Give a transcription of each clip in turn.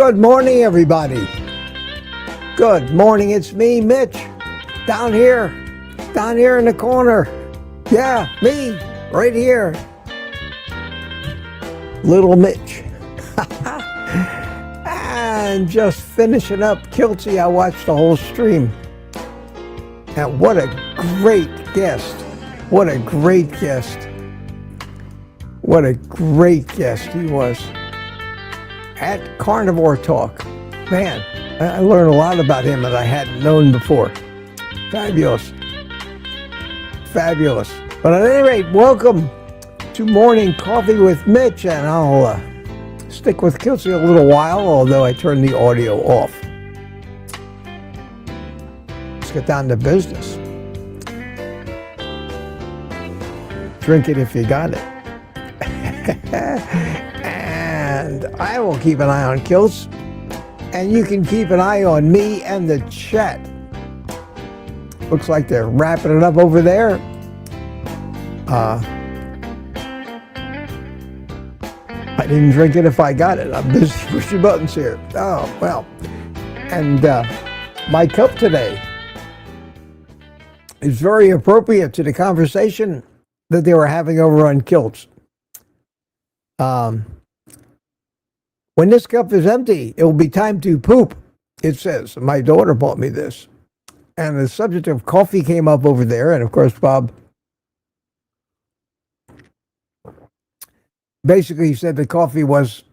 Good morning, everybody. Good morning. It's me, Mitch, down here in the corner. Yeah, me, right here. Little Mitch. And just finishing up Kiltsy. I watched the whole stream. And what a great guest. What a great guest. What a great guest he was. At Carnivore Talk. Man, I learned a lot about him that I hadn't known before. Fabulous. Fabulous. But at any rate, welcome to Morning Coffee with Mitch, and I'll stick with Kiltsy a little while, although I turned the audio off. Let's get down to business. Drink it if you got it. And I will keep an eye on Kilts, and you can keep an eye on me and the chat. Looks like they're wrapping it up over there. I didn't drink it if I got it. I'm busy pushing buttons here. Oh, well. And my cup today is very appropriate to the conversation that they were having over on Kilts. When this cup is empty, it will be time to poop, it says. My daughter bought me this. And the subject of coffee came up over there. And of course, Bob basically said that coffee was,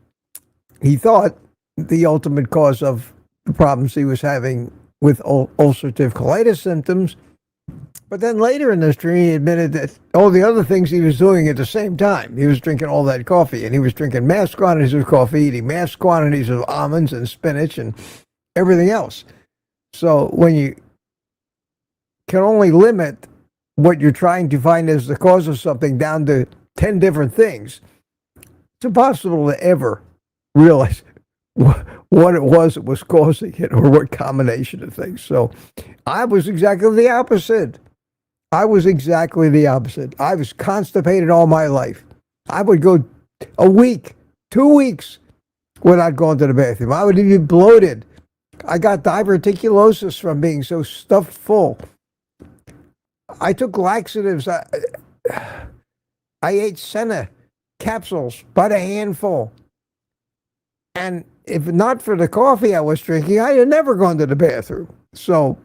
he thought, the ultimate cause of the problems he was having with ulcerative colitis symptoms. But then later in the stream, he admitted that all the other things he was doing at the same time. He was drinking all that coffee, and he was drinking mass quantities of coffee, eating mass quantities of almonds and spinach and everything else. So when you can only limit what you're trying to find as the cause of something down to 10 different things, it's impossible to ever realize what it was that was causing it or what combination of things. So I was exactly the opposite. I was constipated all my life. I would go a week, 2 weeks without going to the bathroom. I would be bloated. I got diverticulosis from being so stuffed full. I took laxatives. I ate Senna capsules by the handful. And if not for the coffee I was drinking, I had never gone to the bathroom. So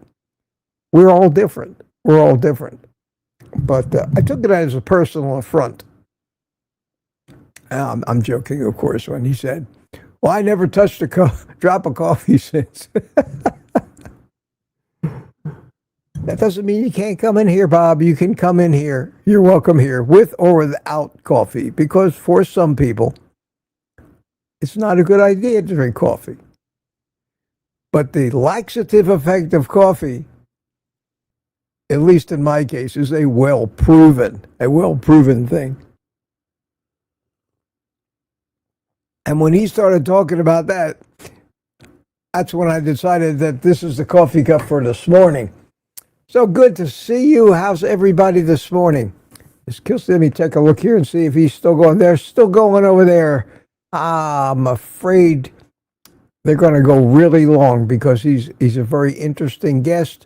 we're all different. But I took it as a personal affront. I'm joking, of course, when he said, well, I never touched a drop of coffee since. That doesn't mean you can't come in here, Bob. You can come in here. You're welcome here, with or without coffee, because for some people, it's not a good idea to drink coffee. But the laxative effect of coffee, at least in my case, is a well-proven thing. And when he started talking about that, that's when I decided that this is the coffee cup for this morning. So good to see you. How's everybody this morning? Let me take a look here and see if he's still going there. Still going over there. I'm afraid they're going to go really long because he's a very interesting guest.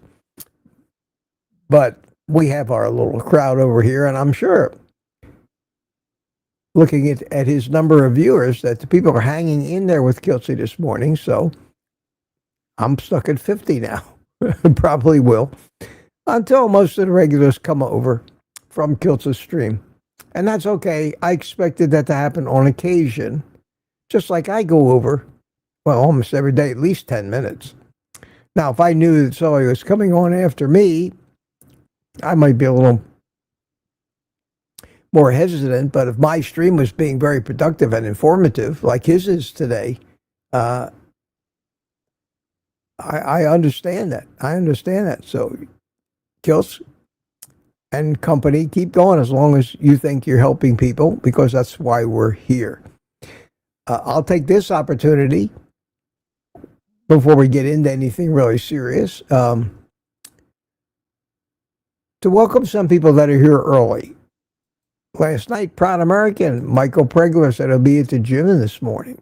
But we have our little crowd over here, and I'm sure, looking at his number of viewers, that the people are hanging in there with Kiltsy this morning. So I'm stuck at 50 now. Probably will, until most of the regulars come over from Kiltsy's stream. And that's okay. I expected that to happen on occasion. Just like I go over, well, almost every day, at least 10 minutes. Now, if I knew that somebody was coming on after me, I might be a little more hesitant. But if my stream was being very productive and informative, like his is today, I understand that. So, Kilts and company, keep going as long as you think you're helping people, because that's why we're here. I'll take this opportunity before we get into anything really serious to welcome some people that are here early. Last night, Proud American Michael Pregler said he'll be at the gym this morning.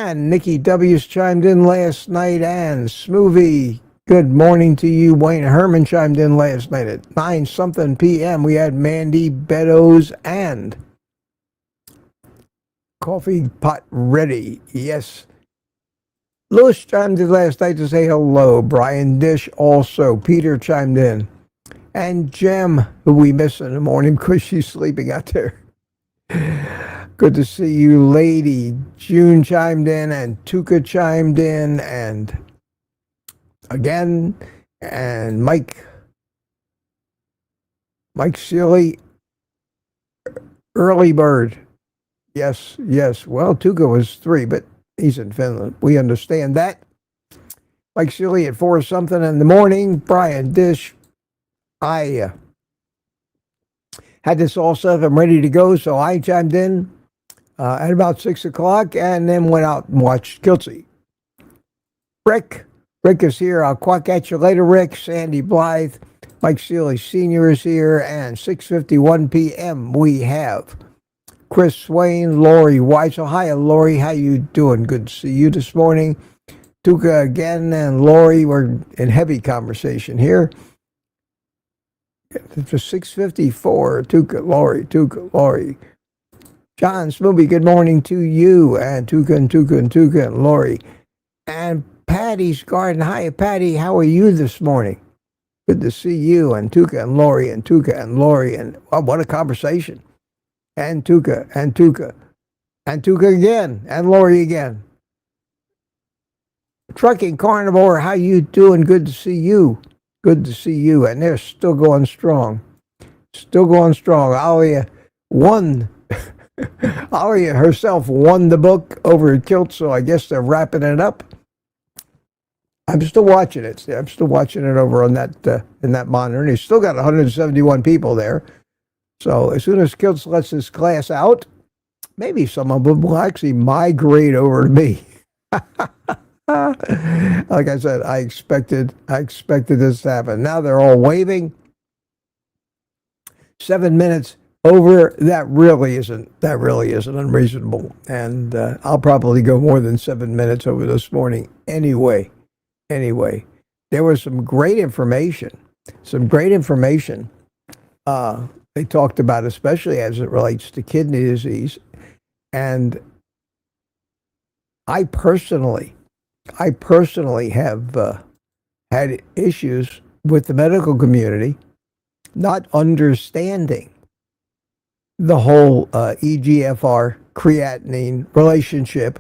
And Nikki W's chimed in last night. And Smoothie, good morning to you. Wayne Herman chimed in last night at 9-something p.m. We had Mandy Beddoes and Coffee Pot Ready. Yes. Louis chimed in last night to say hello. Brian Dish also. Peter chimed in. And Jem, who we miss in the morning because she's sleeping out there. Good to see you, lady. June chimed in, and Tuka chimed in, and again, and Mike Seeley, early bird. Yes. Well, Tuka was 3, but he's in Finland. We understand that. Mike Seeley at 4-something in the morning. Brian Dish. I had this all set up. I'm ready to go, so I chimed in at about 6 o'clock and then went out and watched Kiltsy. Rick is here. I'll quack at you later, Rick. Sandy Blythe, Mike Seeley Sr. is here, and 6:51 p.m. we have Chris Swain, Lori Weitzel. Hi, Lori. How you doing? Good to see you this morning. Tuka again and Lori. We're in heavy conversation here. It's 6:54. Tuka, Lori. John Smoothie, good morning to you, and Tuka and Lori. And Patty's Garden. Hi, Patty. How are you this morning? Good to see you, and Tuka and Lori, and Tuka and Lori. And oh, what a conversation. And Tuka, and Tuka. And Tuka again, and Lori again. Trucking Carnivore, how you doing? Good to see you. Good to see you. And they're still going strong. Alia won. Alia herself won the book over at Kilt, so I guess they're wrapping it up. I'm still watching it. I'm still watching it over on that in that monitor. And he's still got 171 people there. So as soon as Kilts lets this class out, maybe some of them will actually migrate over to me. Like I said, I expected this to happen. Now they're all waving. 7 minutes over. That really isn't unreasonable. And I'll probably go more than 7 minutes over this morning anyway. There was some great information. They talked about, especially as it relates to kidney disease. And I personally have had issues with the medical community not understanding the whole EGFR creatinine relationship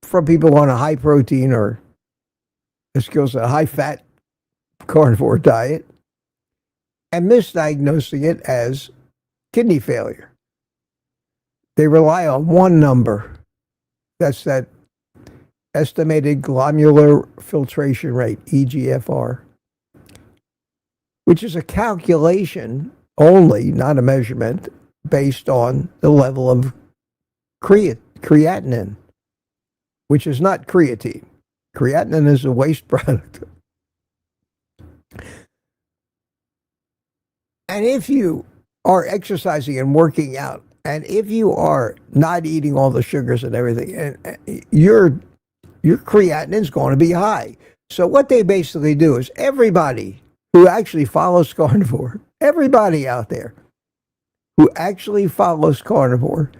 from people on a high protein or, as Gil said, high fat carnivore diet and misdiagnosing it as kidney failure. They rely on one number. That's that estimated glomerular filtration rate, EGFR, which is a calculation only, not a measurement, based on the level of creatinine, which is not creatine. Creatinine is a waste product. And if you are exercising and working out, and if you are not eating all the sugars and everything, and your creatinine is going to be high. So what they basically do is everybody who actually follows carnivore, everybody out there who actually follows carnivore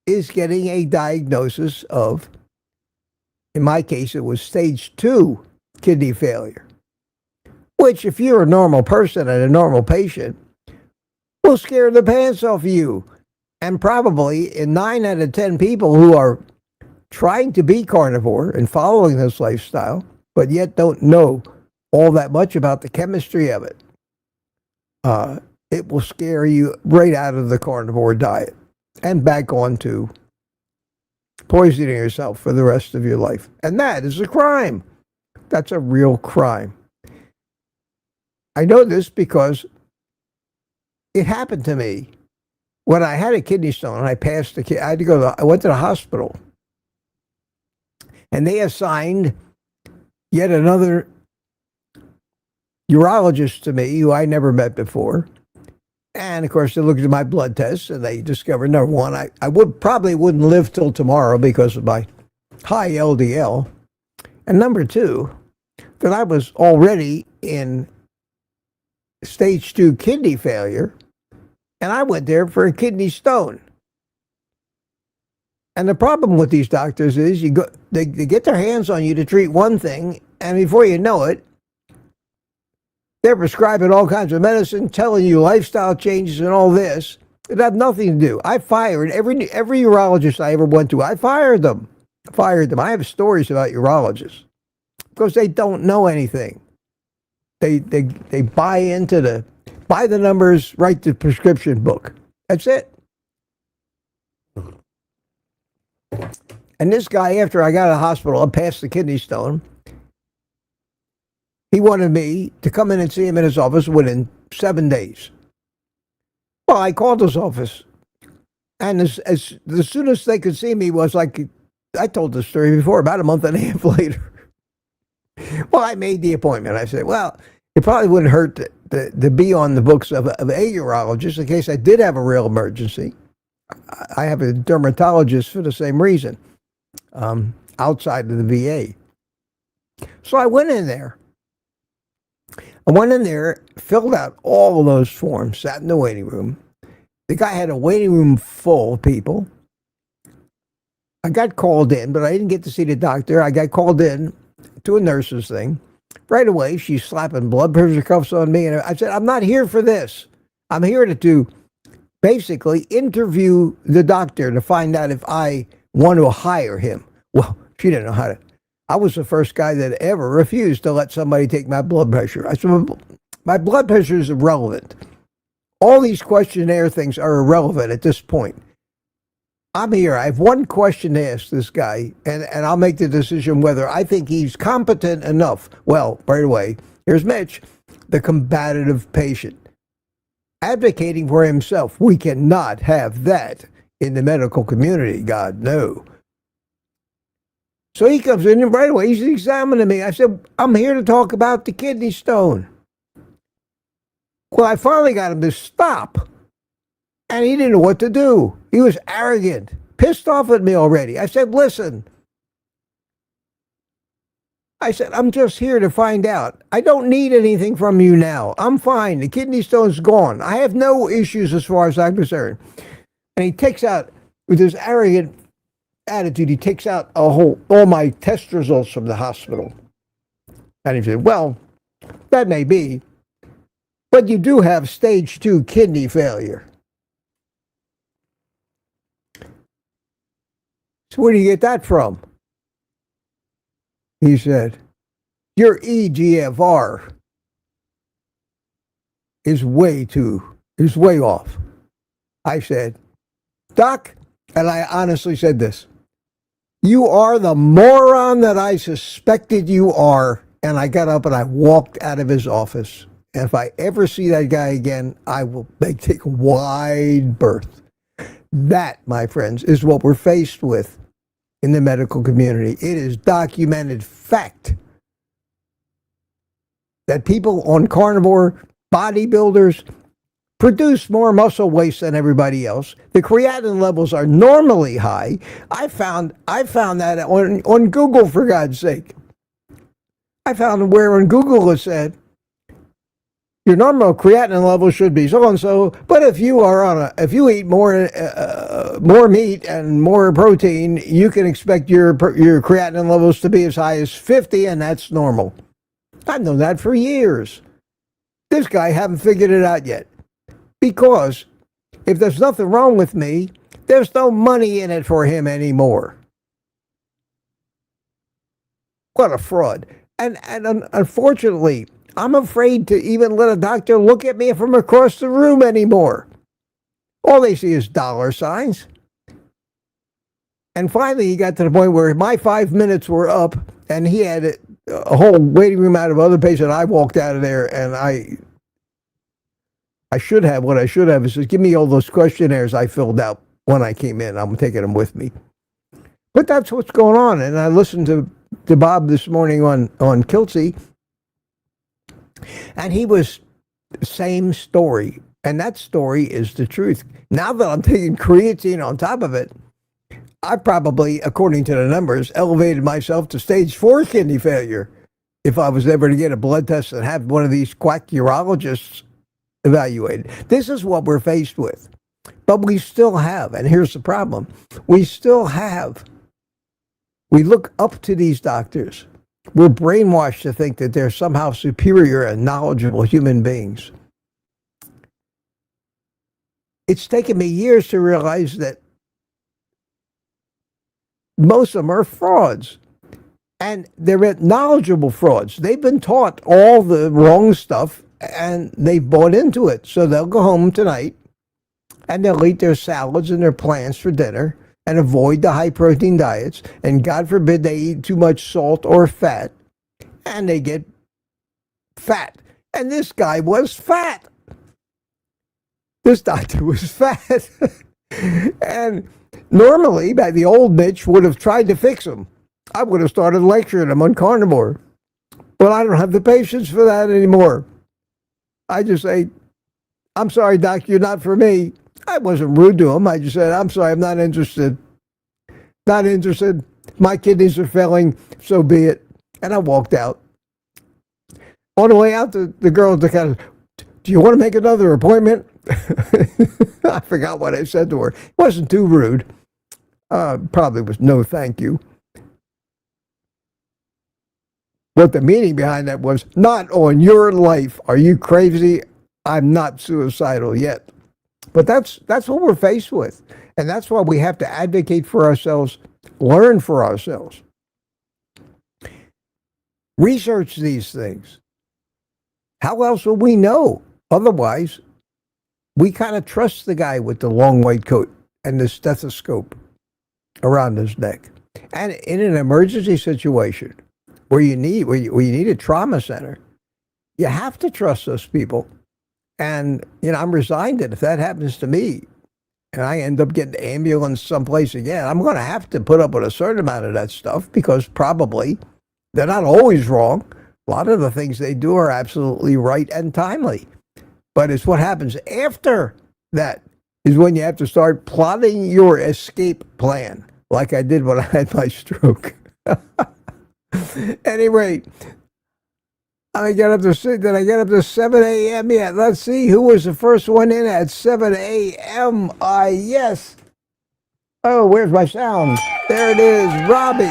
is getting a diagnosis of, in my case, it was stage 2 kidney failure, which if you're a normal person and a normal patient will scare the pants off you. And probably in 9 out of 10 people who are trying to be carnivore and following this lifestyle, but yet don't know all that much about the chemistry of it, it will scare you right out of the carnivore diet and back onto poisoning yourself for the rest of your life. And that is a crime. That's a real crime. I know this because it happened to me when I had a kidney stone. I passed the I went to the hospital, and they assigned yet another urologist to me who I never met before. And of course, they looked at my blood tests and they discovered, number one, I probably wouldn't live till tomorrow because of my high LDL. And number two, that I was already in stage 2 kidney failure, and I went there for a kidney stone. And the problem with these doctors is they get their hands on you to treat one thing, and before you know it, they're prescribing all kinds of medicine, telling you lifestyle changes and all this. It had nothing to do. I fired every urologist I ever went to. I fired them. I have stories about urologists because they don't know anything. They buy the numbers, write the prescription book. That's it. And this guy, after I got out of the hospital, I passed the kidney stone. He wanted me to come in and see him in his office within 7 days. Well, I called his office, and as the soonest they could see me was like, I told the story before, about a month and a half later. Well, I made the appointment. I said, well, it probably wouldn't hurt to be on the books of a urologist in case I did have a real emergency. I have a dermatologist for the same reason, outside of the VA. So I went in there. Filled out all of those forms, sat in the waiting room. The guy had a waiting room full of people. I got called in, but I didn't get to see the doctor. I got called in to a nurse's thing. Right away, she's slapping blood pressure cuffs on me. And I said, I'm not here for this. I'm here to basically interview the doctor to find out if I want to hire him. Well, she didn't know how to. I was the first guy that ever refused to let somebody take my blood pressure. I said, my blood pressure is irrelevant. All these questionnaire things are irrelevant at this point. I'm here. I have one question to ask this guy, and I'll make the decision whether I think he's competent enough. Well, by the way, here's Mitch, the combative patient, advocating for himself. We cannot have that in the medical community. God, no. So he comes in and right away, he's examining me. I said, I'm here to talk about the kidney stone. Well, I finally got him to stop. And he didn't know what to do. He was arrogant, pissed off at me already. I said, listen. I'm just here to find out. I don't need anything from you now. I'm fine. The kidney stone's gone. I have no issues as far as I'm concerned. And he takes out, with his arrogant attitude, he takes out all my test results from the hospital. And he said, well, that may be, but you do have stage 2 kidney failure. So where do you get that from? He said, your EGFR is way off. I said, Doc, and I honestly said this, you are the moron that I suspected you are. And I got up and I walked out of his office. And if I ever see that guy again, I will take a wide berth. That, my friends, is what we're faced with in the medical community. It is documented fact that people on carnivore, bodybuilders, produce more muscle waste than everybody else. The creatinine levels are normally high. I found that on Google, for God's sake. I found where on Google it said, your normal creatinine level should be so and so, but if you eat more meat and more protein, you can expect your creatinine levels to be as high as 50, and that's normal. I've known that for years. This guy haven't figured it out yet. Because if there's nothing wrong with me, there's no money in it for him anymore. What a fraud. And unfortunately, I'm afraid to even let a doctor look at me from across the room anymore. All they see is dollar signs. And finally, he got to the point where my 5 minutes were up, and he had a whole waiting room out of other patients. I walked out of there, and I should have, what I should have is just give me all those questionnaires I filled out when I came in. I'm taking them with me. But that's what's going on. And I listened to Bob this morning on Kiltsy, and he was the same story. And that story is the truth. Now that I'm taking creatine on top of it, I probably, according to the numbers, elevated myself to stage 4 kidney failure if I was ever to get a blood test and have one of these quack urologists evaluated. This is what we're faced with. But we still have, and here's the problem, we look up to these doctors. We're brainwashed to think that they're somehow superior and knowledgeable human beings. It's taken me years to realize that most of them are frauds. And they're knowledgeable frauds. They've been taught all the wrong stuff and they've bought into it. So they'll go home tonight and they'll eat their salads and their plants for dinner and avoid the high protein diets. And God forbid they eat too much salt or fat and they get fat. And this guy was fat. This doctor was fat. And normally, the old Mitch would have tried to fix him. I would have started lecturing him on carnivore. But I don't have the patience for that anymore. I just say, I'm sorry, doc, you're not for me. I wasn't rude to him. I just said, I'm sorry, I'm not interested. Not interested. My kidneys are failing, so be it. And I walked out. On the way out, the girl kind of, do you want to make another appointment? I forgot what I said to her. It wasn't too rude. Probably was no thank you. What the meaning behind that was, not on your life. Are you crazy? I'm not suicidal yet. But that's what we're faced with. And that's why we have to advocate for ourselves, learn for ourselves. Research these things. How else will we know? Otherwise, we kind of trust the guy with the long white coat and the stethoscope around his neck. And in an emergency situation where you need a trauma center, you have to trust those people. And, I'm resigned that if that happens to me and I end up getting the ambulance someplace again, I'm going to have to put up with a certain amount of that stuff because probably they're not always wrong. A lot of the things they do are absolutely right and timely. But it's what happens after that is when you have to start plotting your escape plan, like I did when I had my stroke. Anyway, did I get up to 7 a.m. yet? Let's see who was the first one in at 7 a.m. Yes. Oh, where's my sound? There it is, Robbie.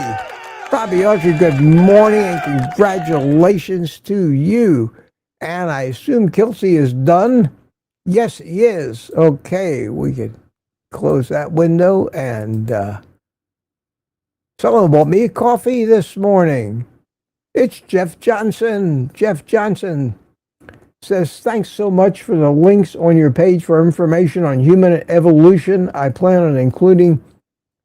Robbie Archer, good morning and congratulations to you. And I assume Kelsey is done? Yes, he is. Okay, we could close that window. And someone bought me a coffee this morning. It's Jeff Johnson. Jeff Johnson says, thanks so much for the links on your page for information on human evolution. I plan on including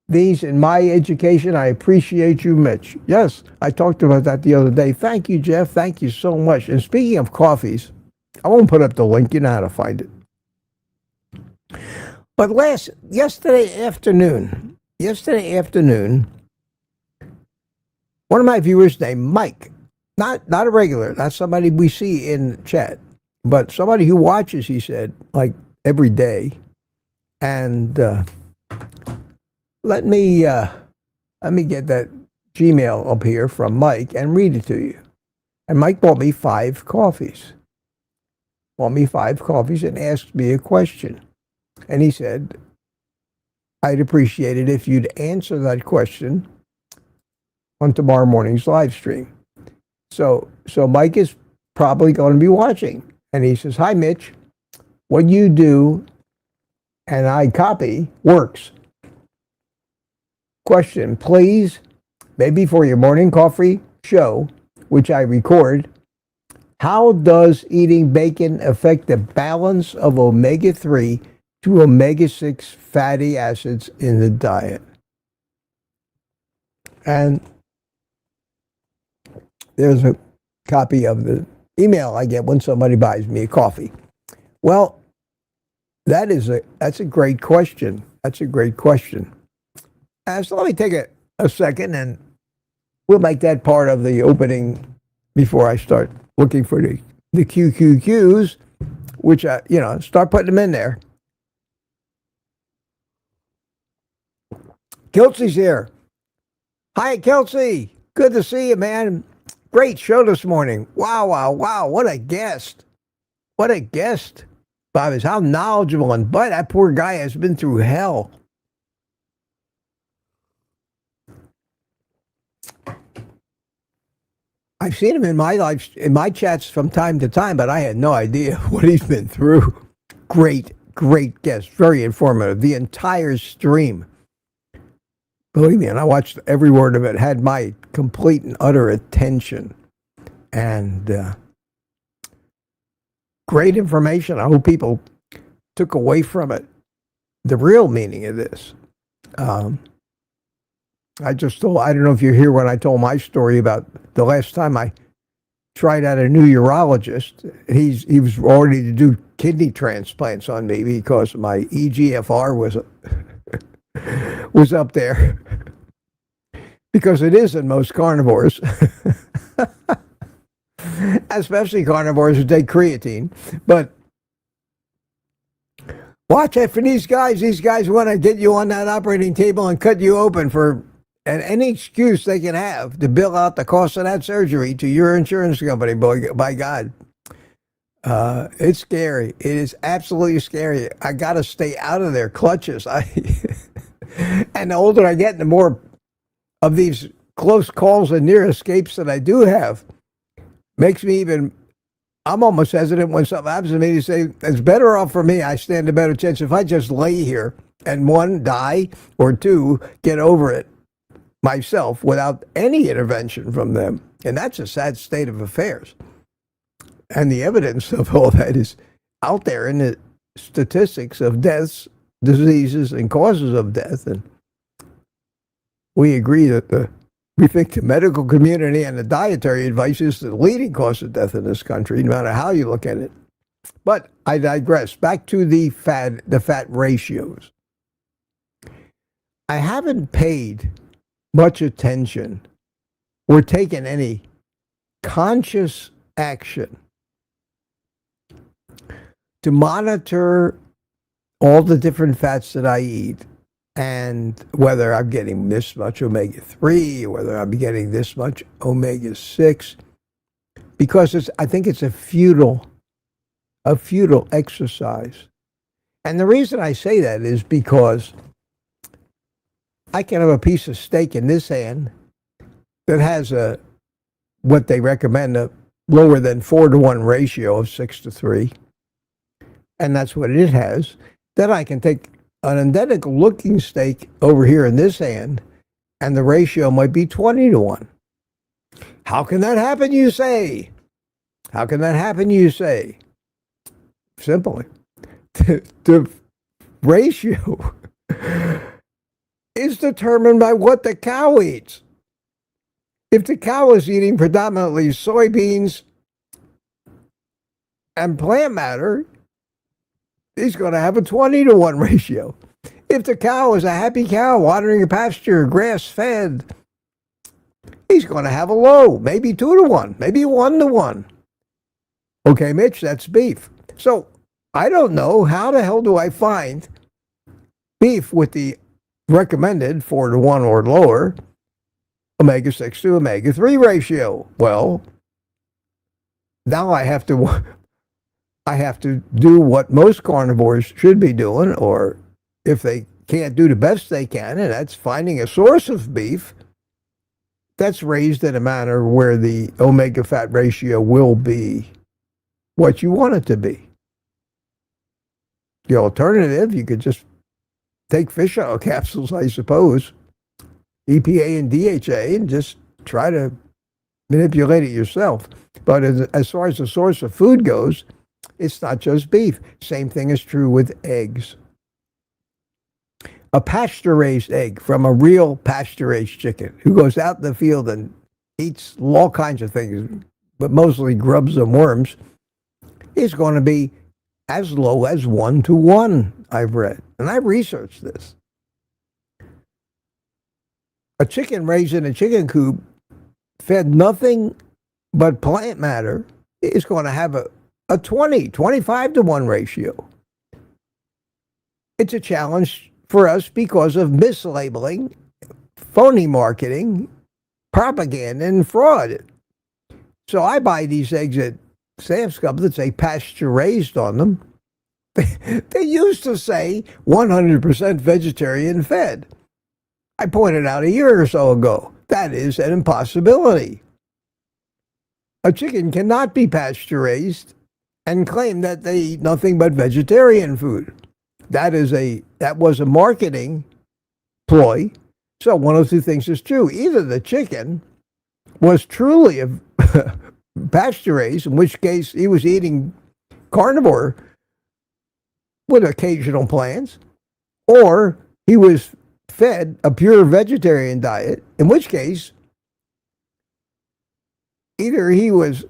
these in my education. I appreciate you, Mitch. Yes, I talked about that the other day. Thank you, Jeff. Thank you so much. And speaking of coffees, I won't put up the link. You know how to find it. But yesterday afternoon, one of my viewers named Mike, not a regular, not somebody we see in chat, but somebody who watches, he said, like every day. And let me get that Gmail up here from Mike and read it to you. And Mike bought me 5 coffees. And asked me a question. And he said, I'd appreciate it if you'd answer that question on tomorrow morning's live stream. So Mike is probably going to be watching. And he says, hi, Mitch. What you do and I copy works. Question, please, maybe for your morning coffee show, which I record, how does eating bacon affect the balance of omega-3 to omega-6 fatty acids in the diet? And there's a copy of the email I get when somebody buys me a coffee. Well, that's a great question. That's a great question. So let me take a second and we'll make that part of the opening before I start looking for the QQQs. which, start putting them in there. Kelsey's here. Hi, Kelsey. Good to see you, man. Great show this morning. Wow, wow, wow. What a guest. What a guest. Bob is how knowledgeable, and boy, that poor guy has been through hell. I've seen him in my chats from time to time, but I had no idea what he's been through. Great, great guest. Very informative. The entire stream. Believe me, and I watched every word of it, had my complete and utter attention. And great information. I hope people took away from it the real meaning of this. I don't know if you're here when I told my story about the last time I tried out a new urologist. He was ready to do kidney transplants on me because my EGFR was up there. Because it is in most carnivores. Especially carnivores who take creatine. But watch out for these guys. These guys want to get you on that operating table and cut you open for any excuse they can have to bill out the cost of that surgery to your insurance company. By God. It's scary. It is absolutely scary. I got to stay out of their clutches. And the older I get, the more of these close calls and near escapes that I do have makes me I'm almost hesitant when something happens to me to say, it's better off for me. I stand a better chance if I just lay here and one, die, or two, get over it myself without any intervention from them. And that's a sad state of affairs. And the evidence of all that is out there in the statistics of deaths, diseases, and causes of death. And we agree that we think the medical community and the dietary advice is the leading cause of death in this country, no matter how you look at it. But I digress. Back to the fat ratios. I haven't paid much attention or taken any conscious action to monitor all the different fats that I eat and whether I'm getting this much omega-3 or whether I'm getting this much omega-6, because I think it's a futile exercise. And the reason I say that is because I can have a piece of steak in this hand that has what they recommend, a lower than 4-to-1 ratio of 6-to-3, and that's what it has. Then I can take an identical looking steak over here in this hand, and the ratio might be 20-to-1. How can that happen, you say? How can that happen, you say? Simply, the ratio is determined by what the cow eats. If the cow is eating predominantly soybeans and plant matter, he's going to have a 20-to-1 ratio. If the cow is a happy cow watering a pasture, grass-fed, he's going to have a low, maybe 2-to-1, maybe 1-to-1. Okay, Mitch, that's beef. So I don't know, how the hell do I find beef with the recommended 4-to-1 or lower omega-6 to omega-3 ratio? Well, now I have to do what most carnivores should be doing, or if they can't do the best they can, and that's finding a source of beef that's raised in a manner where the omega fat ratio will be what you want it to be. The alternative, you could just take fish oil capsules, I suppose, EPA and DHA, and just try to manipulate it yourself. But as far as the source of food goes, it's not just beef. Same thing is true with eggs. A pasture-raised egg from a real pasture-raised chicken who goes out in the field and eats all kinds of things, but mostly grubs and worms, is going to be as low as 1-to-1, I've read. And I've researched this. A chicken raised in a chicken coop fed nothing but plant matter is going to have a 25 to 1 ratio. It's a challenge for us because of mislabeling, phony marketing, propaganda, and fraud. So I buy these eggs at Sam's Club that say pasture raised on them. They used to say 100% vegetarian fed. I pointed out a year or so ago, that is an impossibility. A chicken cannot be pasture raised and claim that they eat nothing but vegetarian food. That was a marketing ploy. So one of two things is true. Either the chicken was truly a pasture raised, in which case he was eating carnivore with occasional plants, or he was fed a pure vegetarian diet, in which case either he was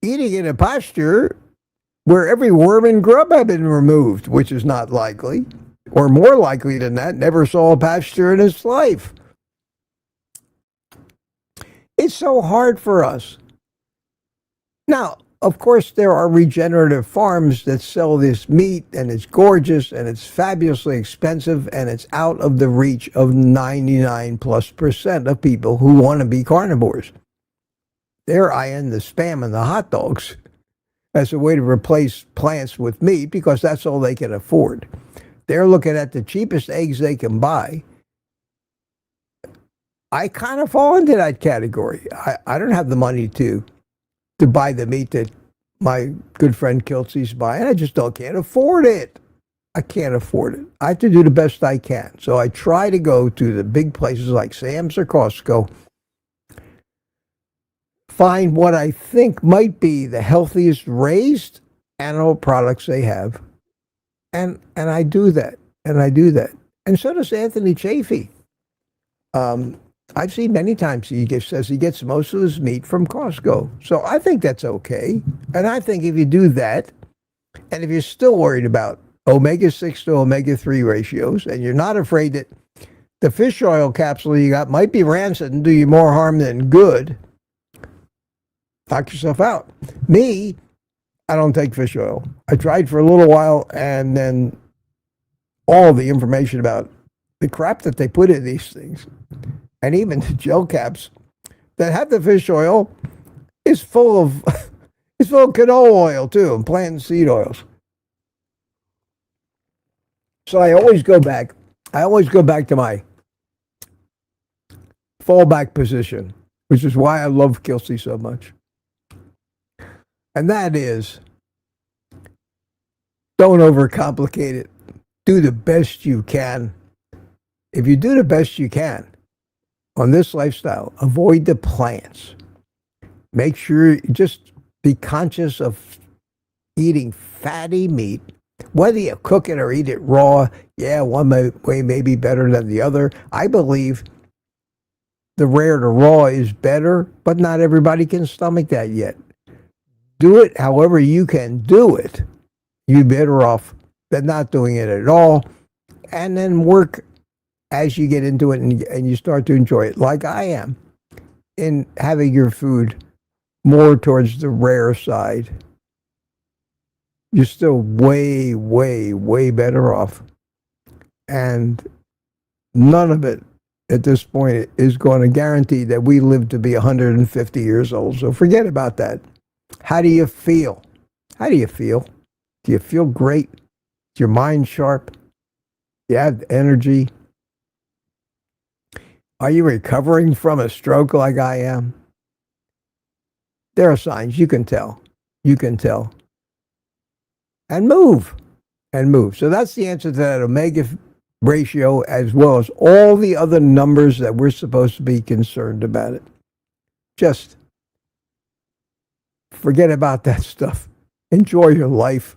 eating in a pasture where every worm and grub had been removed, which is not likely, or more likely than that, never saw a pasture in his life. It's so hard for us. Now, of course, there are regenerative farms that sell this meat, and it's gorgeous, and it's fabulously expensive, and it's out of the reach of 99+% of people who want to be carnivores. They're eyeing the Spam and the hot dogs as a way to replace plants with meat because that's all they can afford. They're looking at the cheapest eggs they can buy. I kind of fall into that category. I don't have the money to buy the meat that my good friend Kelsey's buying. I just can't afford it. I can't afford it. I have to do the best I can. So I try to go to the big places like Sam's or Costco, find what I think might be the healthiest raised animal products they have. And I do that. And so does Anthony Chafee. I've seen many times says he gets most of his meat from Costco. So I think that's okay. And I think if you do that, and if you're still worried about omega-6 to omega-3 ratios, and you're not afraid that the fish oil capsule you got might be rancid and do you more harm than good, knock yourself out. Me, I don't take fish oil. I tried for a little while, and then all the information about the crap that they put in these things, and even the gel caps that have the fish oil, is full of canola oil too, and plant and seed oils. So I always go back to my fallback position, which is why I love Kelsey so much. And that is, don't overcomplicate it. Do the best you can. If you do the best you can on this lifestyle, avoid the plants. Make sure, just be conscious of eating fatty meat, whether you cook it or eat it raw. Yeah, one way may be better than the other. I believe the rare to raw is better, but not everybody can stomach that yet. Do it however you can do it. You're better off than not doing it at all. And then work as you get into it and you start to enjoy it, like I am, in having your food more towards the rare side. You're still way, way, way better off. And none of it at this point is going to guarantee that we live to be 150 years old. So forget about that. How do you feel? How do you feel? Do you feel great? Is your mind sharp? Do you have energy? Are you recovering from a stroke like I am? There are signs. You can tell. You can tell. And move. And move. So that's the answer to that omega ratio, as well as all the other numbers that we're supposed to be concerned about it. Just forget about that stuff. Enjoy your life.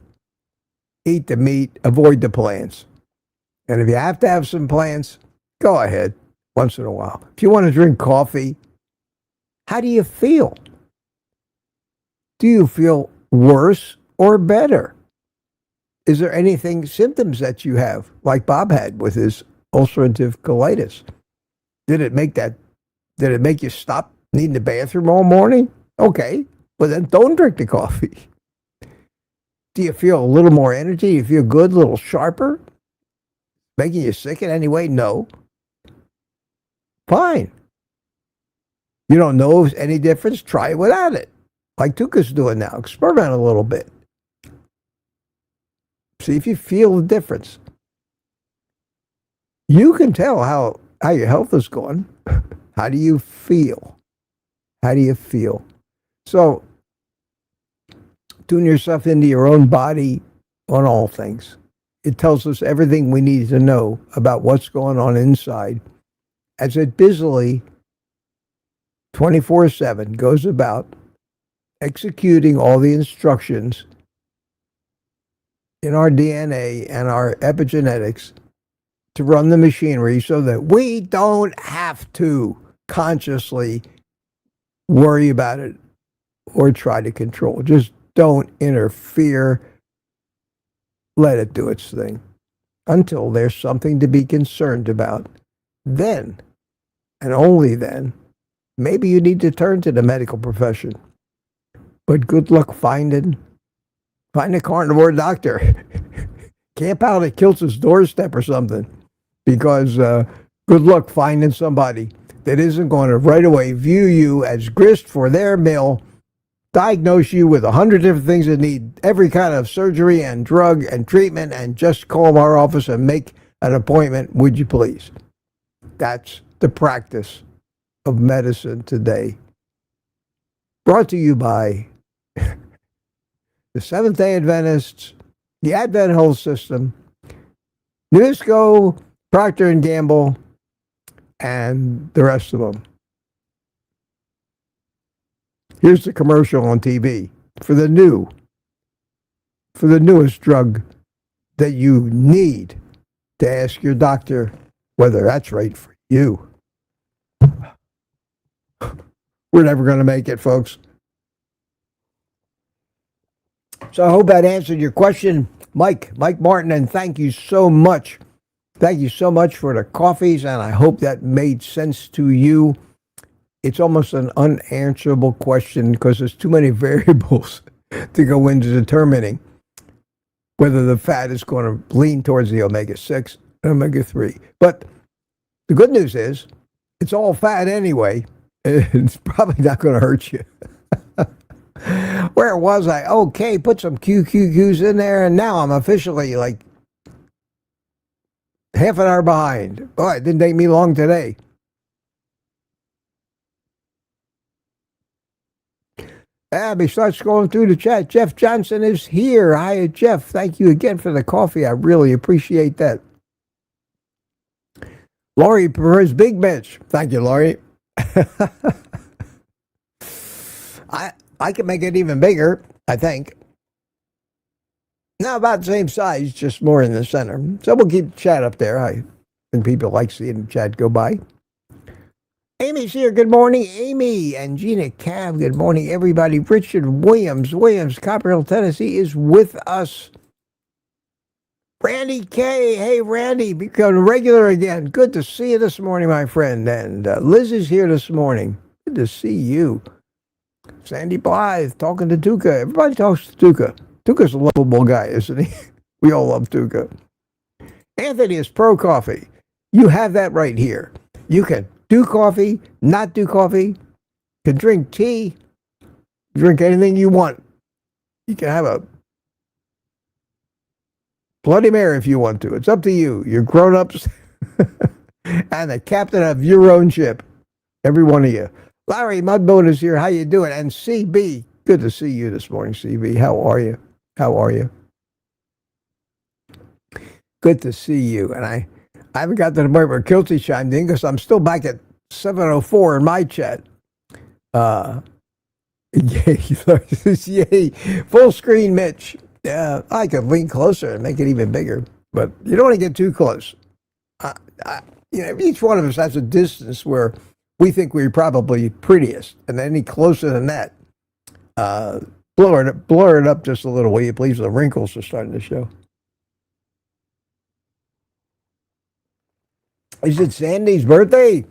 Eat the meat. Avoid the plants. And if you have to have some plants, go ahead once in a while. If you want to drink coffee, how do you feel? Do you feel worse or better? Is there symptoms that you have, like Bob had with his ulcerative colitis? Did it make you stop needing the bathroom all morning? Okay, But then don't drink the coffee. Do you feel a little more energy? Do you feel good, a little sharper? Making you sick in any way? No. Fine. You don't know any difference? Try it without it. Like Tuka's doing now. Experiment a little bit. See if you feel the difference. You can tell how your health is going. How do you feel? How do you feel? So, tune yourself into your own body on all things. It tells us everything we need to know about what's going on inside as it busily, 24/7, goes about executing all the instructions in our DNA and our epigenetics to run the machinery so that we don't have to consciously worry about it or try to control. Just don't interfere. Let it do its thing until there's something to be concerned about. Then, and only then, maybe you need to turn to the medical profession. But good luck finding a carnivore doctor. Camp out at Kiltz's doorstep or something. Because good luck finding somebody that isn't going to right away view you as grist for their mill, diagnose you with 100 different things that need every kind of surgery and drug and treatment, and just call our office and make an appointment, would you please? That's the practice of medicine today. Brought to you by the Seventh-day Adventists, the Advent Health System, Nusco, Procter & Gamble, and the rest of them. Here's the commercial on TV for the newest drug that you need to ask your doctor whether that's right for you. We're never going to make it, folks. So I hope that answered your question, Mike Martin, and thank you so much. Thank you so much for the coffees, and I hope that made sense to you. It's almost an unanswerable question because there's too many variables to go into determining whether the fat is going to lean towards the omega-6 and omega-3. But the good news is it's all fat anyway. It's probably not going to hurt you. Where was I? Okay, put some QQQs in there, and now I'm officially like half an hour behind. Boy, it didn't take me long today. Abby starts going through the chat. Jeff Johnson is here. Hi, Jeff. Thank you again for the coffee. I really appreciate that. Laurie prefers Big Mitch. Thank you, Laurie. I can make it even bigger, I think. Now about the same size, just more in the center. So we'll keep the chat up there. I think people like seeing the chat go by. Amy's here. Good morning, Amy. And Gina Cav, good morning, everybody. Richard Williams, Copperhill, Tennessee, is with us. Randy K. Hey, Randy, become regular again. Good to see you this morning, my friend. And Liz is here this morning. Good to see you. Sandy Blythe talking to Tuka. Everybody talks to Tuka. Tuka's a lovable guy, isn't he? We all love Tuka. Anthony is pro coffee. You have that right here. You can do coffee, not do coffee, can drink tea, drink anything you want. You can have a Bloody Mary if you want to. It's up to you. You're grown-ups and the captain of your own ship. Every one of you. Larry Mudbone is here. How you doing? And CB, good to see you this morning, CB. How are you? How are you? Good to see you. And I haven't got to the point where Kilty chimed in because I'm still back at 7:04 in my chat. Yay, full screen, Mitch. Yeah, I could lean closer and make it even bigger, but you don't want to get too close. Each one of us has a distance where we think we're probably prettiest, and any closer than that, blur it up just a little, will you please? The wrinkles are starting to show. Is it Sandy's birthday?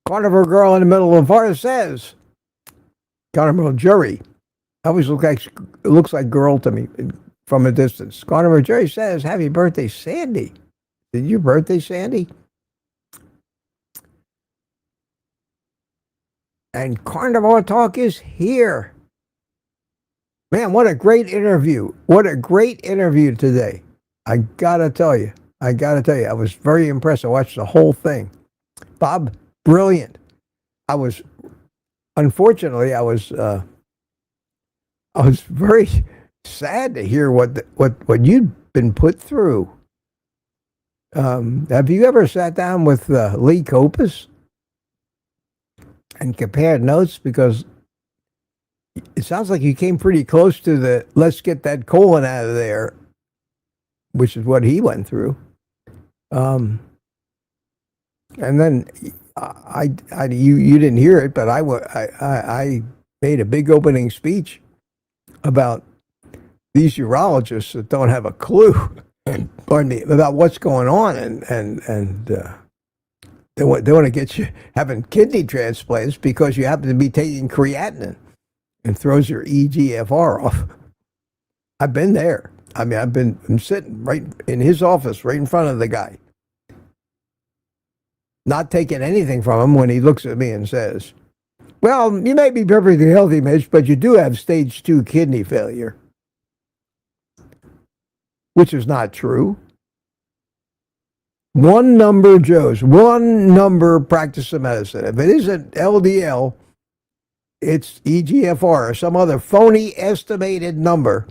Carnivore girl in the middle of the forest says. Carnivore jury. Always looks like girl to me from a distance. Carnivore Jerry says, "Happy birthday, Sandy." Did your birthday, Sandy? And Carnivore Talk is here. Man, what a great interview. What a great interview today. I gotta tell you. I was very impressed. I watched the whole thing. Bob, brilliant. Unfortunately, I was very sad to hear what you'd been put through. Have you ever sat down with Lee Kopus and compared notes? Because it sounds like you came pretty close to the "let's get that colon out of there," which is what he went through. And then you didn't hear it, but I made a big opening speech about these urologists that don't have a clue, pardon me, about what's going on, and they want to get you having kidney transplants because you happen to be taking creatinine and throws your EGFR off. I've been there. I mean, I'm sitting right in his office, right in front of the guy, not taking anything from him when he looks at me and says, "Well, you may be perfectly healthy, Mitch, but you do have stage 2 kidney failure," which is not true. One number Joes, one number practice of medicine. If it isn't LDL, it's EGFR or some other phony estimated number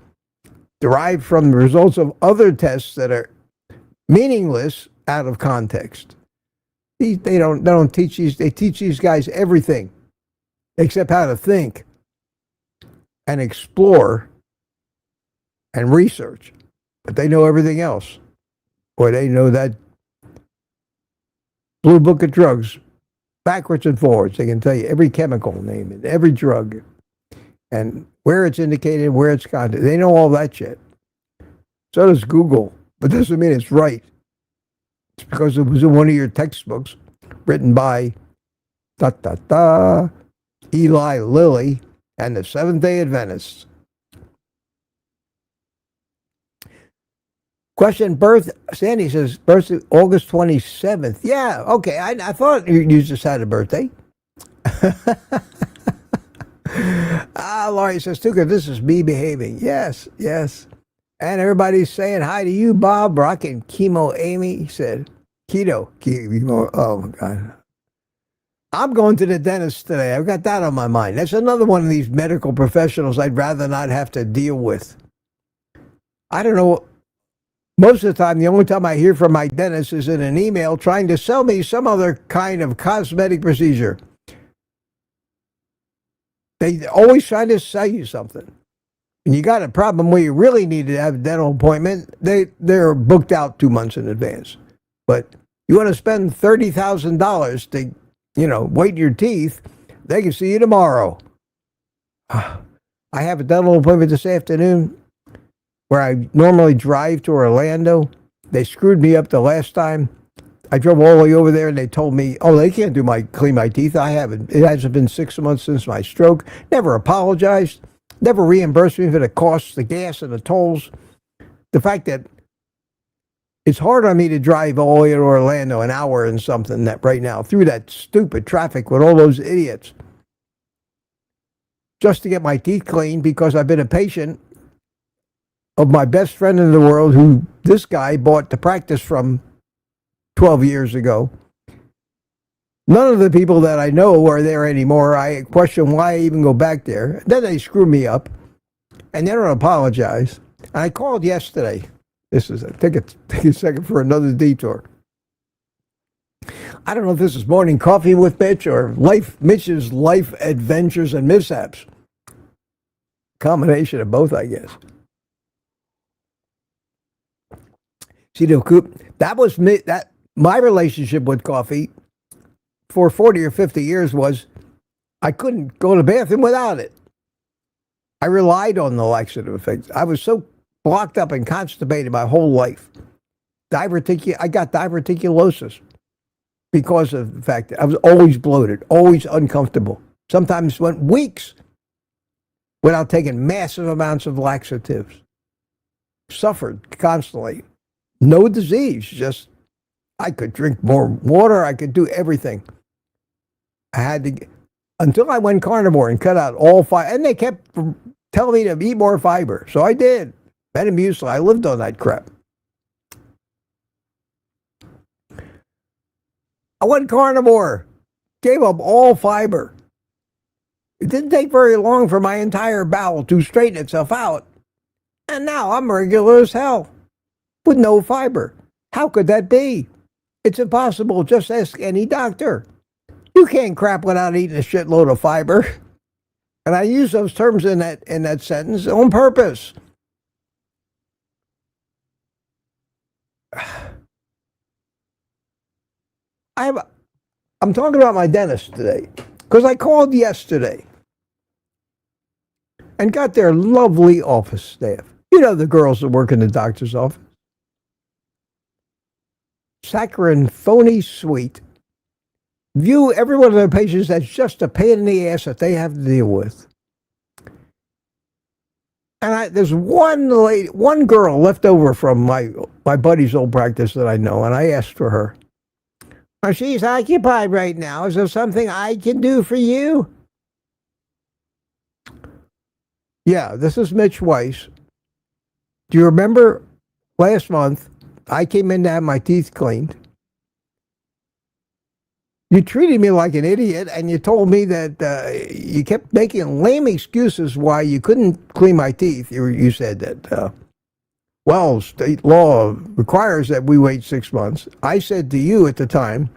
derived from the results of other tests that are meaningless out of context. They don't teach these. They teach these guys everything except how to think and explore and research, but they know everything else. Or they know that blue book of drugs backwards and forwards. They can tell you every chemical name and every drug and where it's indicated, where it's content. They know all that shit. So does Google, but doesn't mean it's right. It's because it was in one of your textbooks written by Eli Lilly and the Seventh-day Adventists. Question, birth, Sandy says, birthday August 27th. Yeah, okay, I thought you just had a birthday. Laurie says, Tuka, this is me behaving. Yes. And everybody's saying hi to you, Bob. Rockin' Chemo Amy said, Keto. Oh, my God. I'm going to the dentist today. I've got that on my mind. That's another one of these medical professionals I'd rather not have to deal with. I don't know. Most of the time, the only time I hear from my dentist is in an email trying to sell me some other kind of cosmetic procedure. They always try to sell you something. And you got a problem where you really need to have a dental appointment, they're booked out 2 months in advance. But you want to spend $30,000 to, whiten your teeth, they can see you tomorrow. I have a dental appointment this afternoon where I normally drive to Orlando. They screwed me up the last time. I drove all the way over there and they told me, they can't clean my teeth. I haven't. It hasn't been 6 months since my stroke. Never apologized. Never reimbursed me for the costs, the gas and the tolls. The fact that it's hard on me to drive all the way to Orlando, an hour and something that right now, through that stupid traffic with all those idiots, just to get my teeth cleaned because I've been a patient of my best friend in the world who this guy bought the practice from 12 years ago. None of the people that I know are there anymore. I question why I even go back there. Then they screw me up, and they don't apologize. And I called yesterday. Take a second for another detour. I don't know if this is Morning Coffee with Mitch or Mitch's Life Adventures and Mishaps. Combination of both, I guess. See, that was me. My relationship with coffee for 40 or 50 years was I couldn't go to the bathroom without it. I relied on the laxative effects. I was so blocked up and constipated my whole life. I got diverticulosis because of the fact that I was always bloated, always uncomfortable. Sometimes went weeks without taking massive amounts of laxatives. Suffered constantly. No disease, just I could drink more water, I could do everything. I had to, until I went carnivore and cut out all fiber, and they kept telling me to eat more fiber, so I did. Metamucil, I lived on that crap. I went carnivore, gave up all fiber. It didn't take very long for my entire bowel to straighten itself out, and now I'm regular as hell with no fiber. How could that be? It's impossible. Just ask any doctor. You can't crap without eating a shitload of fiber. And I use those terms in that sentence on purpose. I'm talking about my dentist today because I called yesterday and got their lovely office staff. You know the girls that work in the doctor's office. Saccharine, phony, sweet. View every one of their patients as just a pain in the ass that they have to deal with. And there's one girl left over from my buddy's old practice that I know, and I asked for her. Well, she's occupied right now. Is there something I can do for you? Yeah, this is Mitch Weiss. Do you remember last month I came in to have my teeth cleaned? You treated me like an idiot, and you told me that you kept making lame excuses why you couldn't clean my teeth. You said that, well, state law requires that we wait 6 months. I said to you at the time,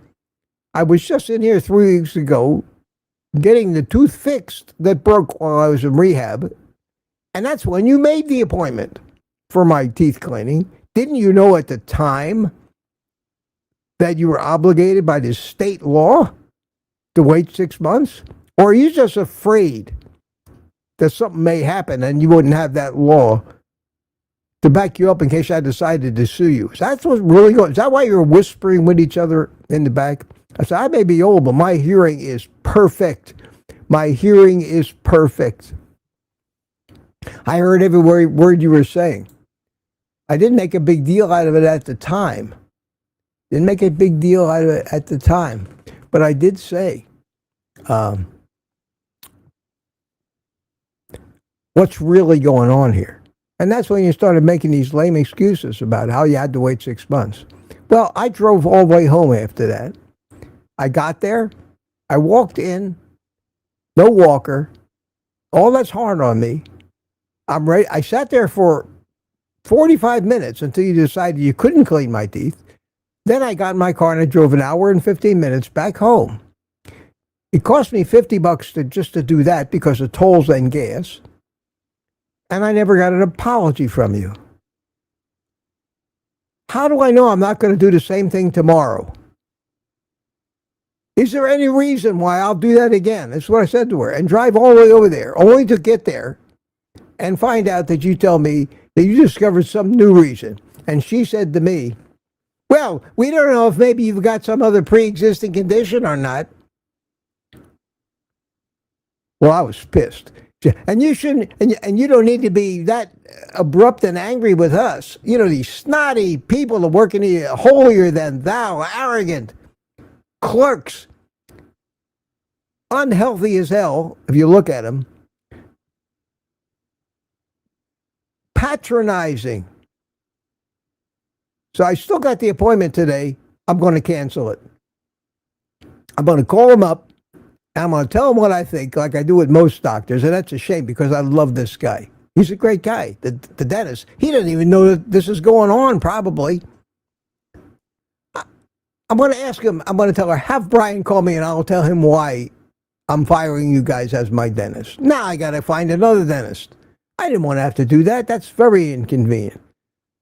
I was just in here 3 weeks ago getting the tooth fixed that broke while I was in rehab, and that's when you made the appointment for my teeth cleaning. Didn't you know at the time that you were obligated by the state law to wait 6 months? Or are you just afraid that something may happen and you wouldn't have that law to back you up in case I decided to sue you? Is that what's really going? Is that why you're whispering with each other in the back? I said, I may be old, but my hearing is perfect. My hearing is perfect. I heard every word you were saying. I didn't make a big deal out of it at the time. Didn't make a big deal out of it at the time. But I did say, what's really going on here? And that's when you started making these lame excuses about how you had to wait 6 months. Well, I drove all the way home after that. I got there. I walked in. No walker. All that's hard on me. I'm ready. I sat there for 45 minutes until you decided you couldn't clean my teeth. Then I got in my car and I drove an hour and 15 minutes back home. It cost me $50 just to do that because of tolls and gas. And I never got an apology from you. How do I know I'm not going to do the same thing tomorrow? Is there any reason why I'll do that again? That's what I said to her. And drive all the way over there, only to get there and find out that you tell me that you discovered some new reason. And she said to me, well, we don't know if maybe you've got some other pre-existing condition or not. Well, I was pissed. And you shouldn't, and you don't need to be that abrupt and angry with us. You know, these snotty people that work in the holier than thou, arrogant clerks, unhealthy as hell, if you look at them, patronizing. So I still got the appointment today. I'm going to cancel it. I'm going to call him up, and I'm going to tell him what I think, like I do with most doctors, and that's a shame because I love this guy. He's a great guy, the dentist. He doesn't even know that this is going on, probably. I'm going to ask him, I'm going to tell her, have Brian call me, and I'll tell him why I'm firing you guys as my dentist. Now I got to find another dentist. I didn't want to have to do that. That's very inconvenient.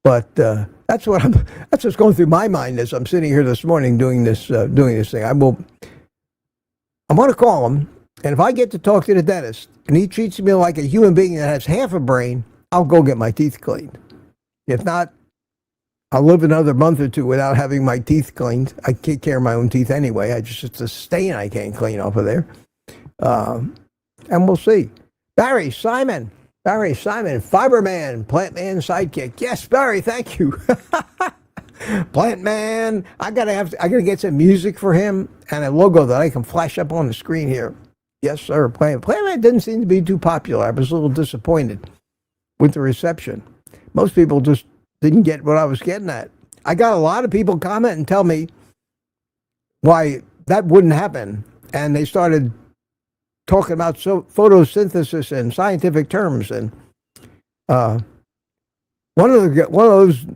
But that's what's going through my mind as I'm sitting here this morning doing this thing. I'm going to call him, and if I get to talk to the dentist and he treats me like a human being that has half a brain, I'll go get my teeth cleaned. If not, I'll live another month or two without having my teeth cleaned. I take care of my own teeth anyway. It's a stain I can't clean off of there. And we'll see. Barry Simon, Fiberman, Plant Man sidekick. Yes, Barry, thank you. Plant Man, I gotta get some music for him and a logo that I can flash up on the screen here. Yes, sir. Plant Man didn't seem to be too popular. I was a little disappointed with the reception. Most people just didn't get what I was getting at. I got a lot of people comment and tell me why that wouldn't happen, and they started talking about photosynthesis and scientific terms. And one of those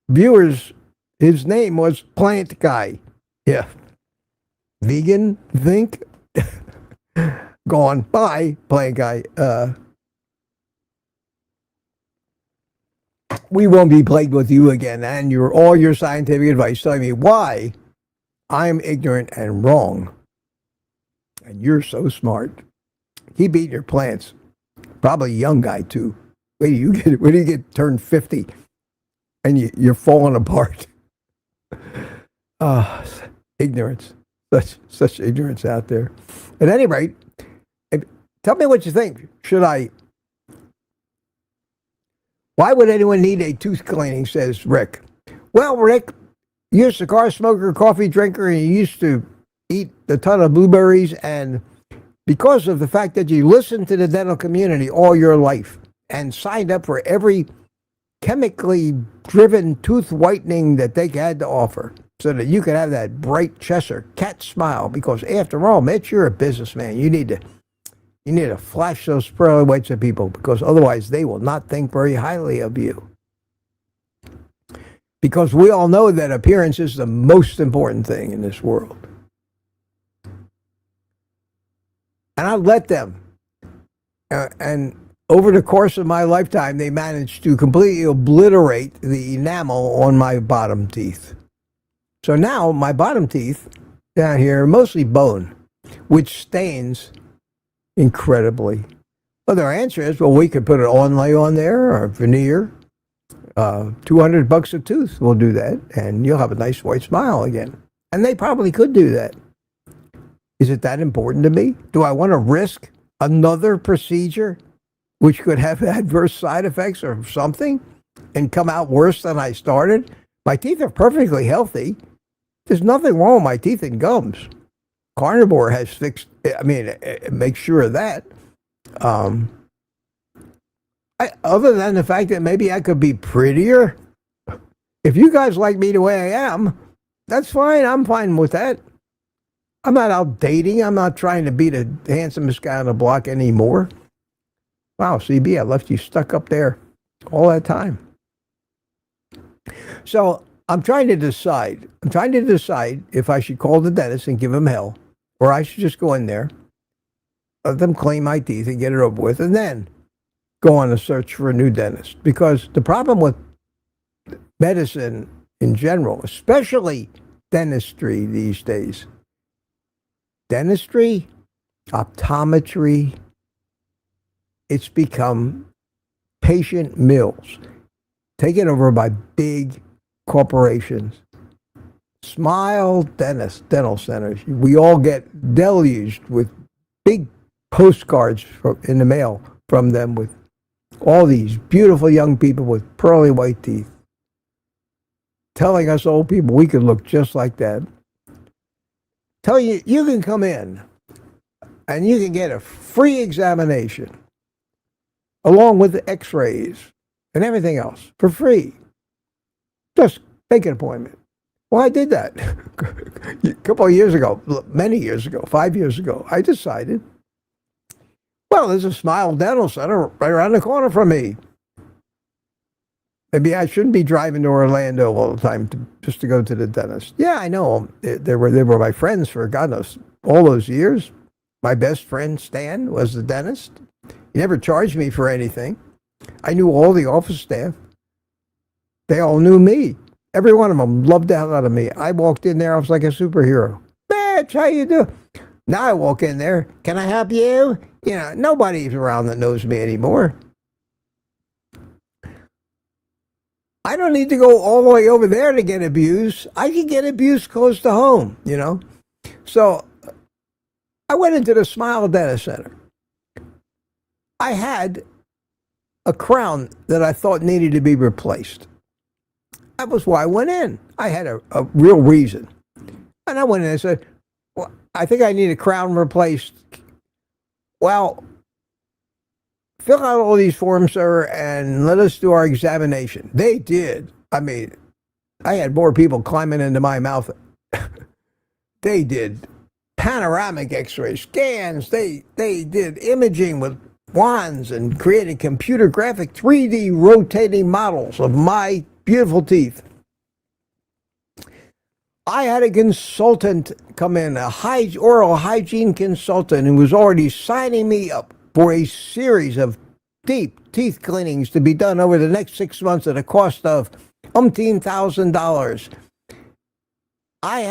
viewers, his name was Plant Guy. Yeah, vegan think. Gone. Bye, Plant Guy. We won't be plagued with you again, and all your scientific advice telling me why I'm ignorant and wrong. And you're so smart. Keep eating your plants. Probably a young guy too. Wait till you get turned 50 and you're falling apart. Ignorance. Such ignorance out there. At any rate, tell me what you think. Why would anyone need a tooth cleaning, says Rick. Well, Rick, you're a cigar smoker, coffee drinker, and you used to eat a ton of blueberries, and because of the fact that you listened to the dental community all your life and signed up for every chemically driven tooth whitening that they had to offer so that you could have that bright Cheshire cat smile, because after all, Mitch, you're a businessman. You need to flash those pearly whites at people, because otherwise they will not think very highly of you. Because we all know that appearance is the most important thing in this world. And I let them. And over the course of my lifetime, they managed to completely obliterate the enamel on my bottom teeth. So now my bottom teeth down here are mostly bone, which stains incredibly. Well, their answer is, well, we could put an onlay on there or veneer. $200 a tooth will do that, and you'll have a nice white smile again. And they probably could do that. Is it that important to me? Do I want to risk another procedure which could have adverse side effects or something and come out worse than I started? My teeth are perfectly healthy. There's nothing wrong with my teeth and gums. Carnivore has make sure of that. Other than the fact that maybe I could be prettier. If you guys like me the way I am, that's fine. I'm fine with that. I'm not out dating. I'm not trying to be the handsomest guy on the block anymore. Wow, CB, I left you stuck up there all that time. So I'm trying to decide if I should call the dentist and give him hell, or I should just go in there, let them clean my teeth and get it over with, and then go on a search for a new dentist. Because the problem with medicine in general, especially dentistry these days, optometry, it's become patient mills taken over by big corporations. Smile dental centers. We all get deluged with big postcards in the mail from them with all these beautiful young people with pearly white teeth, telling us old people we could look just like that. Tell you can come in and you can get a free examination along with the x-rays and everything else for free. Just make an appointment. Well, I did that a couple of years ago, many years ago, 5 years ago. I decided, well, there's a Smile Dental Center right around the corner from me. Maybe I shouldn't be driving to Orlando all the time just to go to the dentist. Yeah, I know. They were my friends for, God knows, all those years. My best friend, Stan, was the dentist. He never charged me for anything. I knew all the office staff. They all knew me. Every one of them loved the hell out of me. I walked in there, I was like a superhero. Mitch, how you doing? Now I walk in there, can I help you? You know, nobody's around that knows me anymore. I don't need to go all the way over there to get abused. I can get abused close to home, you know. So I went into the Smile Dental Center. I had a crown that I thought needed to be replaced. That was why I went in. I had a real reason. And I went in and said, well, I think I need a crown replaced. Well, fill out all these forms, sir, and let us do our examination. They did. I mean, I had more people climbing into my mouth. They did panoramic x-ray scans. They did imaging with wands and created computer graphic 3D rotating models of my beautiful teeth. I had a consultant come in, a oral hygiene consultant who was already signing me up for a series of deep teeth cleanings to be done over the next 6 months at a cost of $1,000. I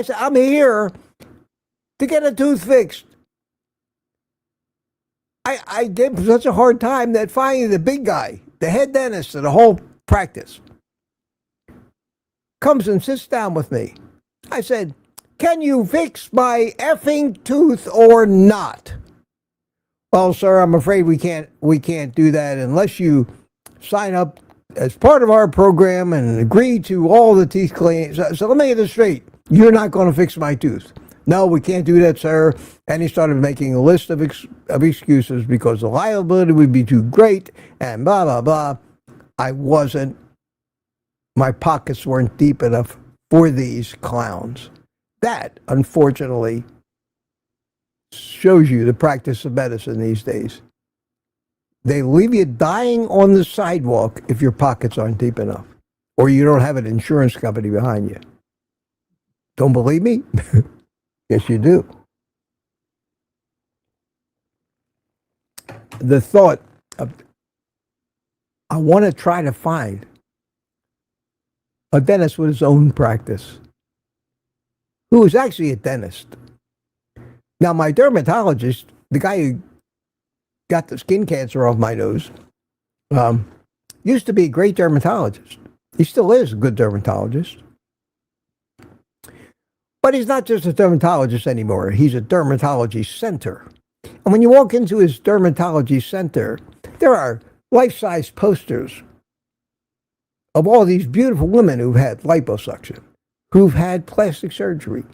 said, I'm here to get a tooth fixed. I gave him such a hard time that finally the big guy, the head dentist of the whole practice, comes and sits down with me. I said, can you fix my effing tooth or not? Well, sir, I'm afraid we can't do that unless you sign up as part of our program and agree to all the teeth cleaning. So let me get this straight. You're not going to fix my tooth. No, we can't do that, sir. And he started making a list of excuses because the liability would be too great and blah, blah, blah. My pockets weren't deep enough for these clowns. That, unfortunately, shows you the practice of medicine these days. They leave you dying on the sidewalk if your pockets aren't deep enough, or you don't have an insurance company behind you. Don't believe me? Yes, you do. The thought of, I want to try to find a dentist with his own practice, who is actually a dentist. Now, my dermatologist, the guy who got the skin cancer off my nose, used to be a great dermatologist. He still is a good dermatologist. But he's not just a dermatologist anymore. He's a dermatology center. And when you walk into his dermatology center, there are life-size posters of all these beautiful women who've had liposuction, who've had plastic surgery,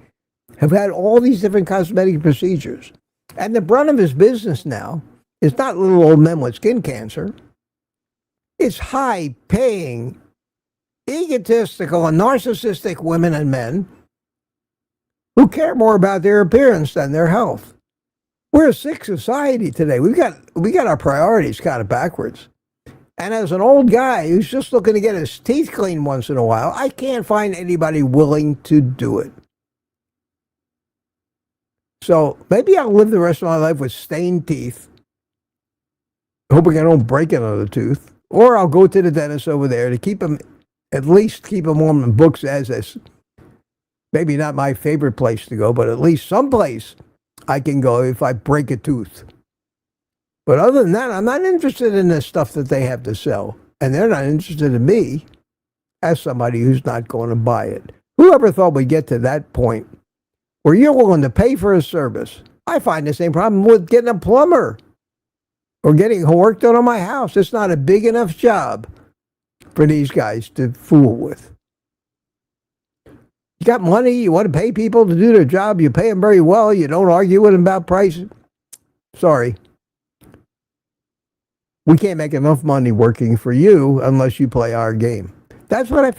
have had all these different cosmetic procedures. And the brunt of his business now is not little old men with skin cancer. It's high-paying, egotistical, and narcissistic women and men who care more about their appearance than their health. We're a sick society today. We got our priorities kind of backwards. And as an old guy who's just looking to get his teeth cleaned once in a while, I can't find anybody willing to do it. So maybe I'll live the rest of my life with stained teeth, hoping I don't break another tooth, or I'll go to the dentist over there to at least keep them on the books as this. Maybe not my favorite place to go, but at least someplace I can go if I break a tooth. But other than that, I'm not interested in the stuff that they have to sell. And they're not interested in me as somebody who's not going to buy it. Whoever thought we'd get to that point where you're willing to pay for a service? I find the same problem with getting a plumber or getting work done on my house. It's not a big enough job for these guys to fool with. You got money, you want to pay people to do their job, you pay them very well, you don't argue with them about prices. Sorry. We can't make enough money working for you unless you play our game. That's what I'm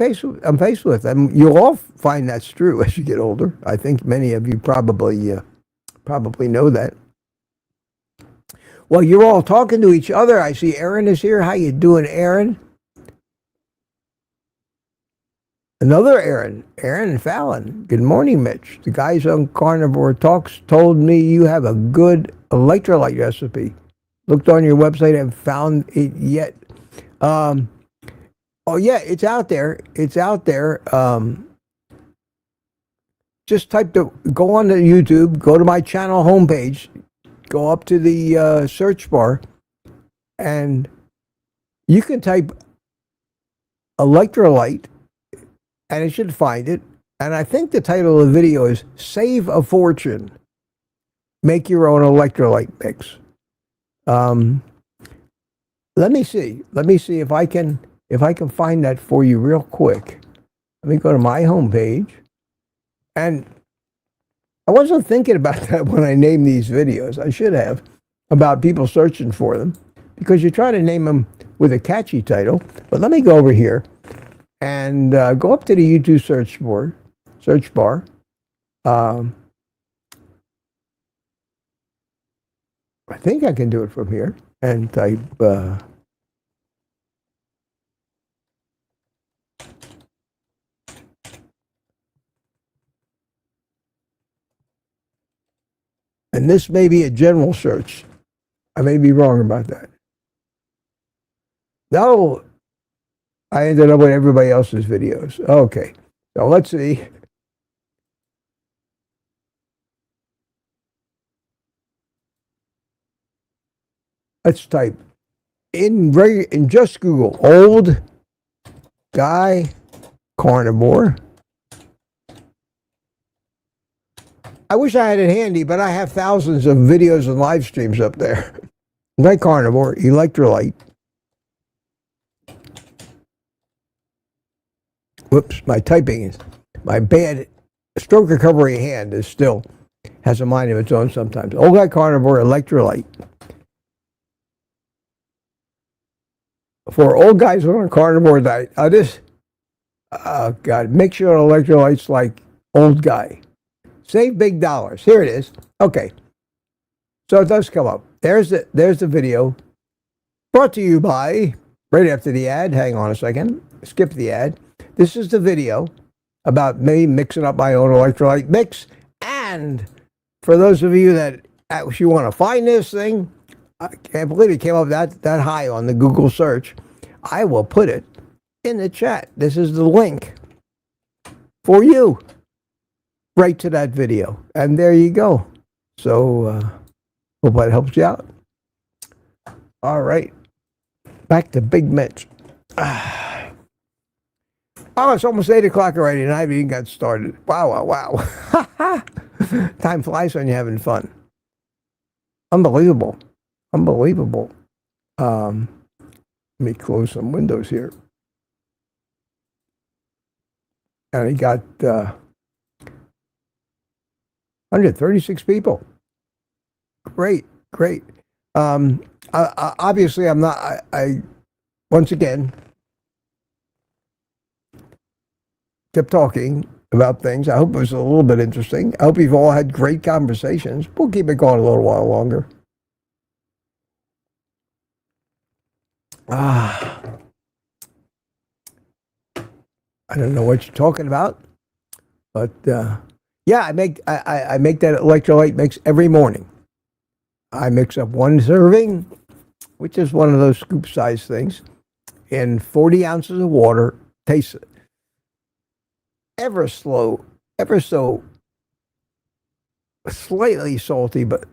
faced with. And you'll all find that's true as you get older. I think many of you probably know that. Well, you're all talking to each other. I see Aaron is here. How you doing, Aaron? Another Aaron Fallon. Good morning, Mitch. The guys on Carnivore Talks told me you have a good electrolyte recipe. Looked on your website and found it yet. Oh yeah, it's out there. It's out there. Just go on to YouTube, go to my channel homepage, go up to the search bar, and you can type Electrolyte, and it should find it. And I think the title of the video is Save a Fortune. Make your own electrolyte mix. Let me see. Let me see if I can find that for you real quick. Let me go to my homepage. And I wasn't thinking about that when I named these videos. I should have, about people searching for them, because you try to name them with a catchy title. But let me go over here and go up to the YouTube search bar. I think I can do it from here and type and this may be a general search. I may be wrong about that. No, I ended up with everybody else's videos. Okay, so let's see. Let's type in just Google Old Guy Carnivore. I wish I had it handy, but I have thousands of videos and live streams up there. Guy Carnivore, Electrolyte. Whoops, my bad stroke recovery hand has a mind of its own sometimes. Old Guy Carnivore, Electrolyte. For old guys who are on carnivore diet, God, make sure electrolytes like Old Guy. Save big dollars. Here it is. Okay. So it does come up. There's the video. Brought to you by, right after the ad, hang on a second, skip the ad. This is the video about me mixing up my own electrolyte mix. And for those of you that actually want to find this thing, I can't believe it came up that high on the Google search. I will put it in the chat. This is the link for you right to that video. And there you go. So hope that helps you out. All right. Back to Big Mitch. Oh, it's almost 8 o'clock already and I haven't even got started. Wow. Time flies when you're having fun. Unbelievable. Let me close some windows here. And he got 136 people. Great. Obviously, I'm not. I once again kept talking about things. I hope it was a little bit interesting. I hope you've all had great conversations. We'll keep it going a little while longer. I don't know what you're talking about, but yeah, I make that electrolyte mix every morning. I mix up 1 serving, which is one of those scoop size things, in 40 ounces of water. Tastes ever so slightly salty, but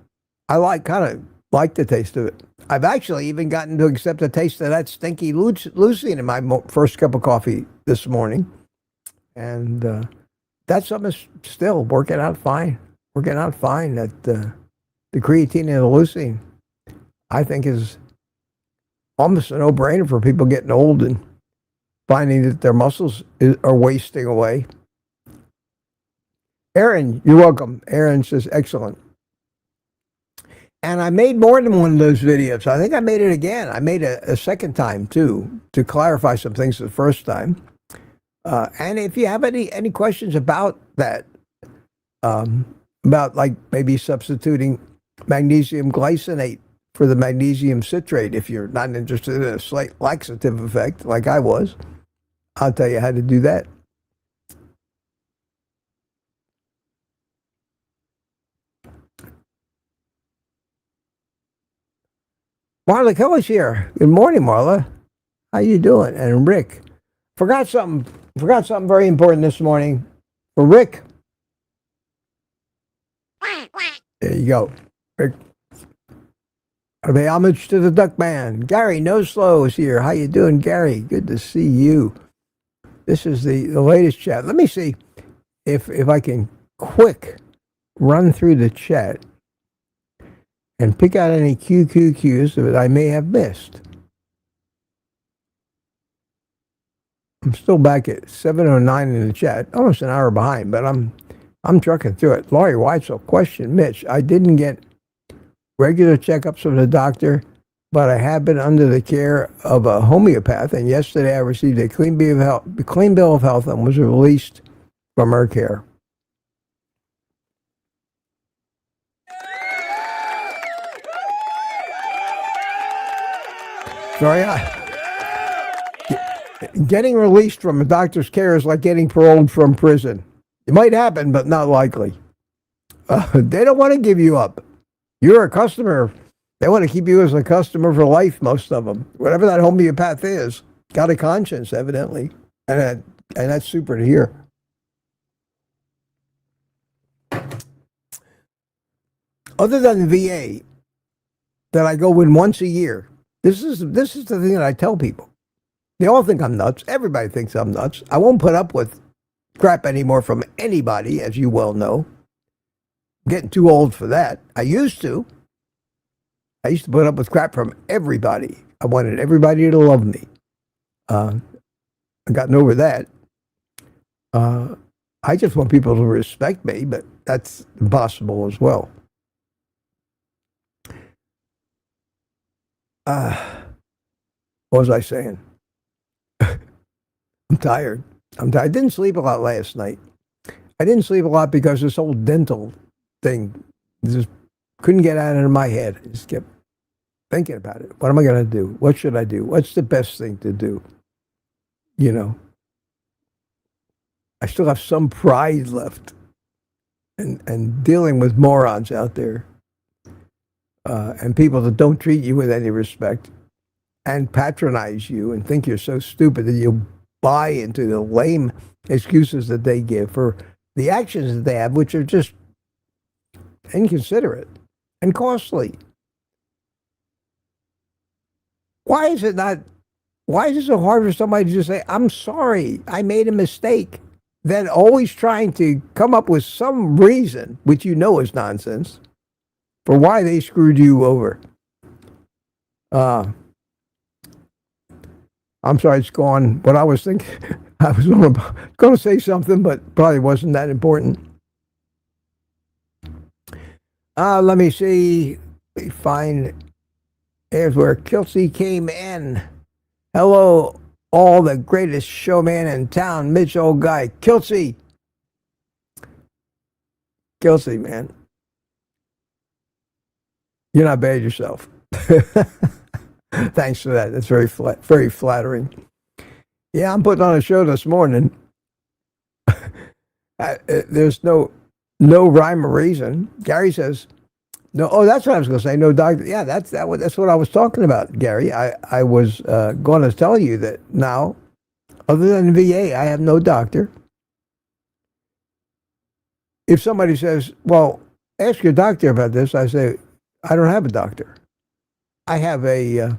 I kind of like the taste of it. I've actually even gotten to accept the taste of that stinky leucine in my first cup of coffee this morning. And that something is still working out fine. That the creatine and the leucine, I think, is almost a no-brainer for people getting old and finding that their muscles are wasting away. Aaron, you're welcome. Aaron says, excellent. And I made more than one of those videos. I think I made it again. I made a second time, too, to clarify some things the first time. And if you have any questions about that, about like maybe substituting magnesium glycinate for the magnesium citrate, if you're not interested in a slight laxative effect like I was, I'll tell you how to do that. Marla Kelly's here. Good morning, Marla. How you doing? And Rick, forgot something very important this morning for Rick. There you go, Rick. I pay homage to the Duck Man. Gary No Slow is here. How you doing, Gary? Good to see you. This is the latest chat. Let me see if I can quick run through the chat. and pick out any QQQs that I may have missed. I'm still back at 7:09 in the chat, almost an hour behind, but I'm trucking through it. Laurie Weitzel, question, Mitch, I didn't get regular checkups from the doctor, but I have been under the care of a homeopath, and yesterday I received a clean bill of health and was released from her care. Sorry, getting released from a doctor's care is like getting paroled from prison. It might happen, but not likely. They don't want to give you up. You're a customer. They want to keep you as a customer for life, most of them. Whatever that homeopath is, got a conscience, evidently. And that's super to hear. Other than the VA, that I go in once a year, this is the thing that I tell people. They all think I'm nuts. Everybody thinks I'm nuts. I won't put up with crap anymore from anybody, as you well know. I'm getting too old for that. I used to put up with crap from everybody. I wanted everybody to love me. I've gotten over that. I just want people to respect me, but that's impossible as well. What was I saying? I'm tired. I didn't sleep a lot last night. I didn't sleep a lot because this whole dental thing just couldn't get out of my head. I just kept thinking about it. What am I going to do? What should I do? What's the best thing to do? You know, I still have some pride left, and dealing with morons out there, and people that don't treat you with any respect and patronize you and think you're so stupid that you'll buy into the lame excuses that they give for the actions that they have, which are just inconsiderate and costly. Why is it so hard for somebody to just say, I'm sorry, I made a mistake, than always trying to come up with some reason, which you know is nonsense, for why they screwed you over? I'm sorry, it's gone. What I was thinking, I was going to say something, but probably wasn't that important. Let me see. We find here's where Kelsey came in. Hello, all the greatest showman in town, Mitch, old guy. Kelsey, man. You're not bad yourself. Thanks for that. That's very flattering. Yeah, I'm putting on a show this morning. There's no rhyme or reason. Gary says, no. Oh, that's what I was going to say. No doctor. Yeah, that's what I was talking about, Gary. I was going to tell you that now, other than VA, I have no doctor. If somebody says, well, ask your doctor about this, I say, I don't have a doctor. I have a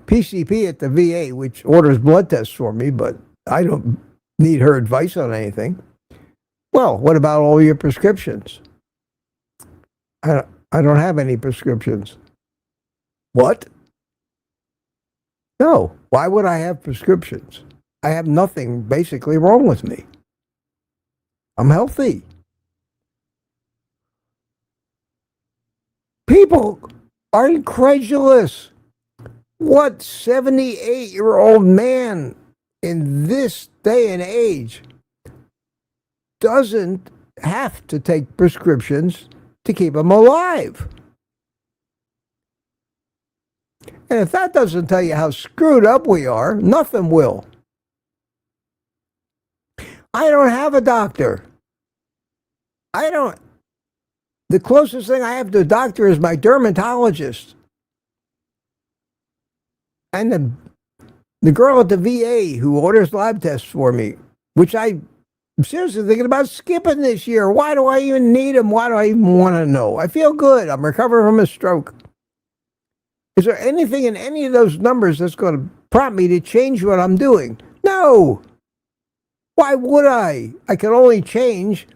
PCP at the VA, which orders blood tests for me, but I don't need her advice on anything. Well, what about all your prescriptions? I don't have any prescriptions. What? No. Why would I have prescriptions? I have nothing basically wrong with me. I'm healthy. People are incredulous. What 78-year-old man in this day and age doesn't have to take prescriptions to keep him alive? And if that doesn't tell you how screwed up we are, nothing will. I don't have a doctor. The closest thing I have to a doctor is my dermatologist. And the girl at the VA who orders lab tests for me, which I'm seriously thinking about skipping this year. Why do I even need them? Why do I even want to know? I feel good. I'm recovering from a stroke. Is there anything in any of those numbers that's going to prompt me to change what I'm doing? No. Why would I? I can only change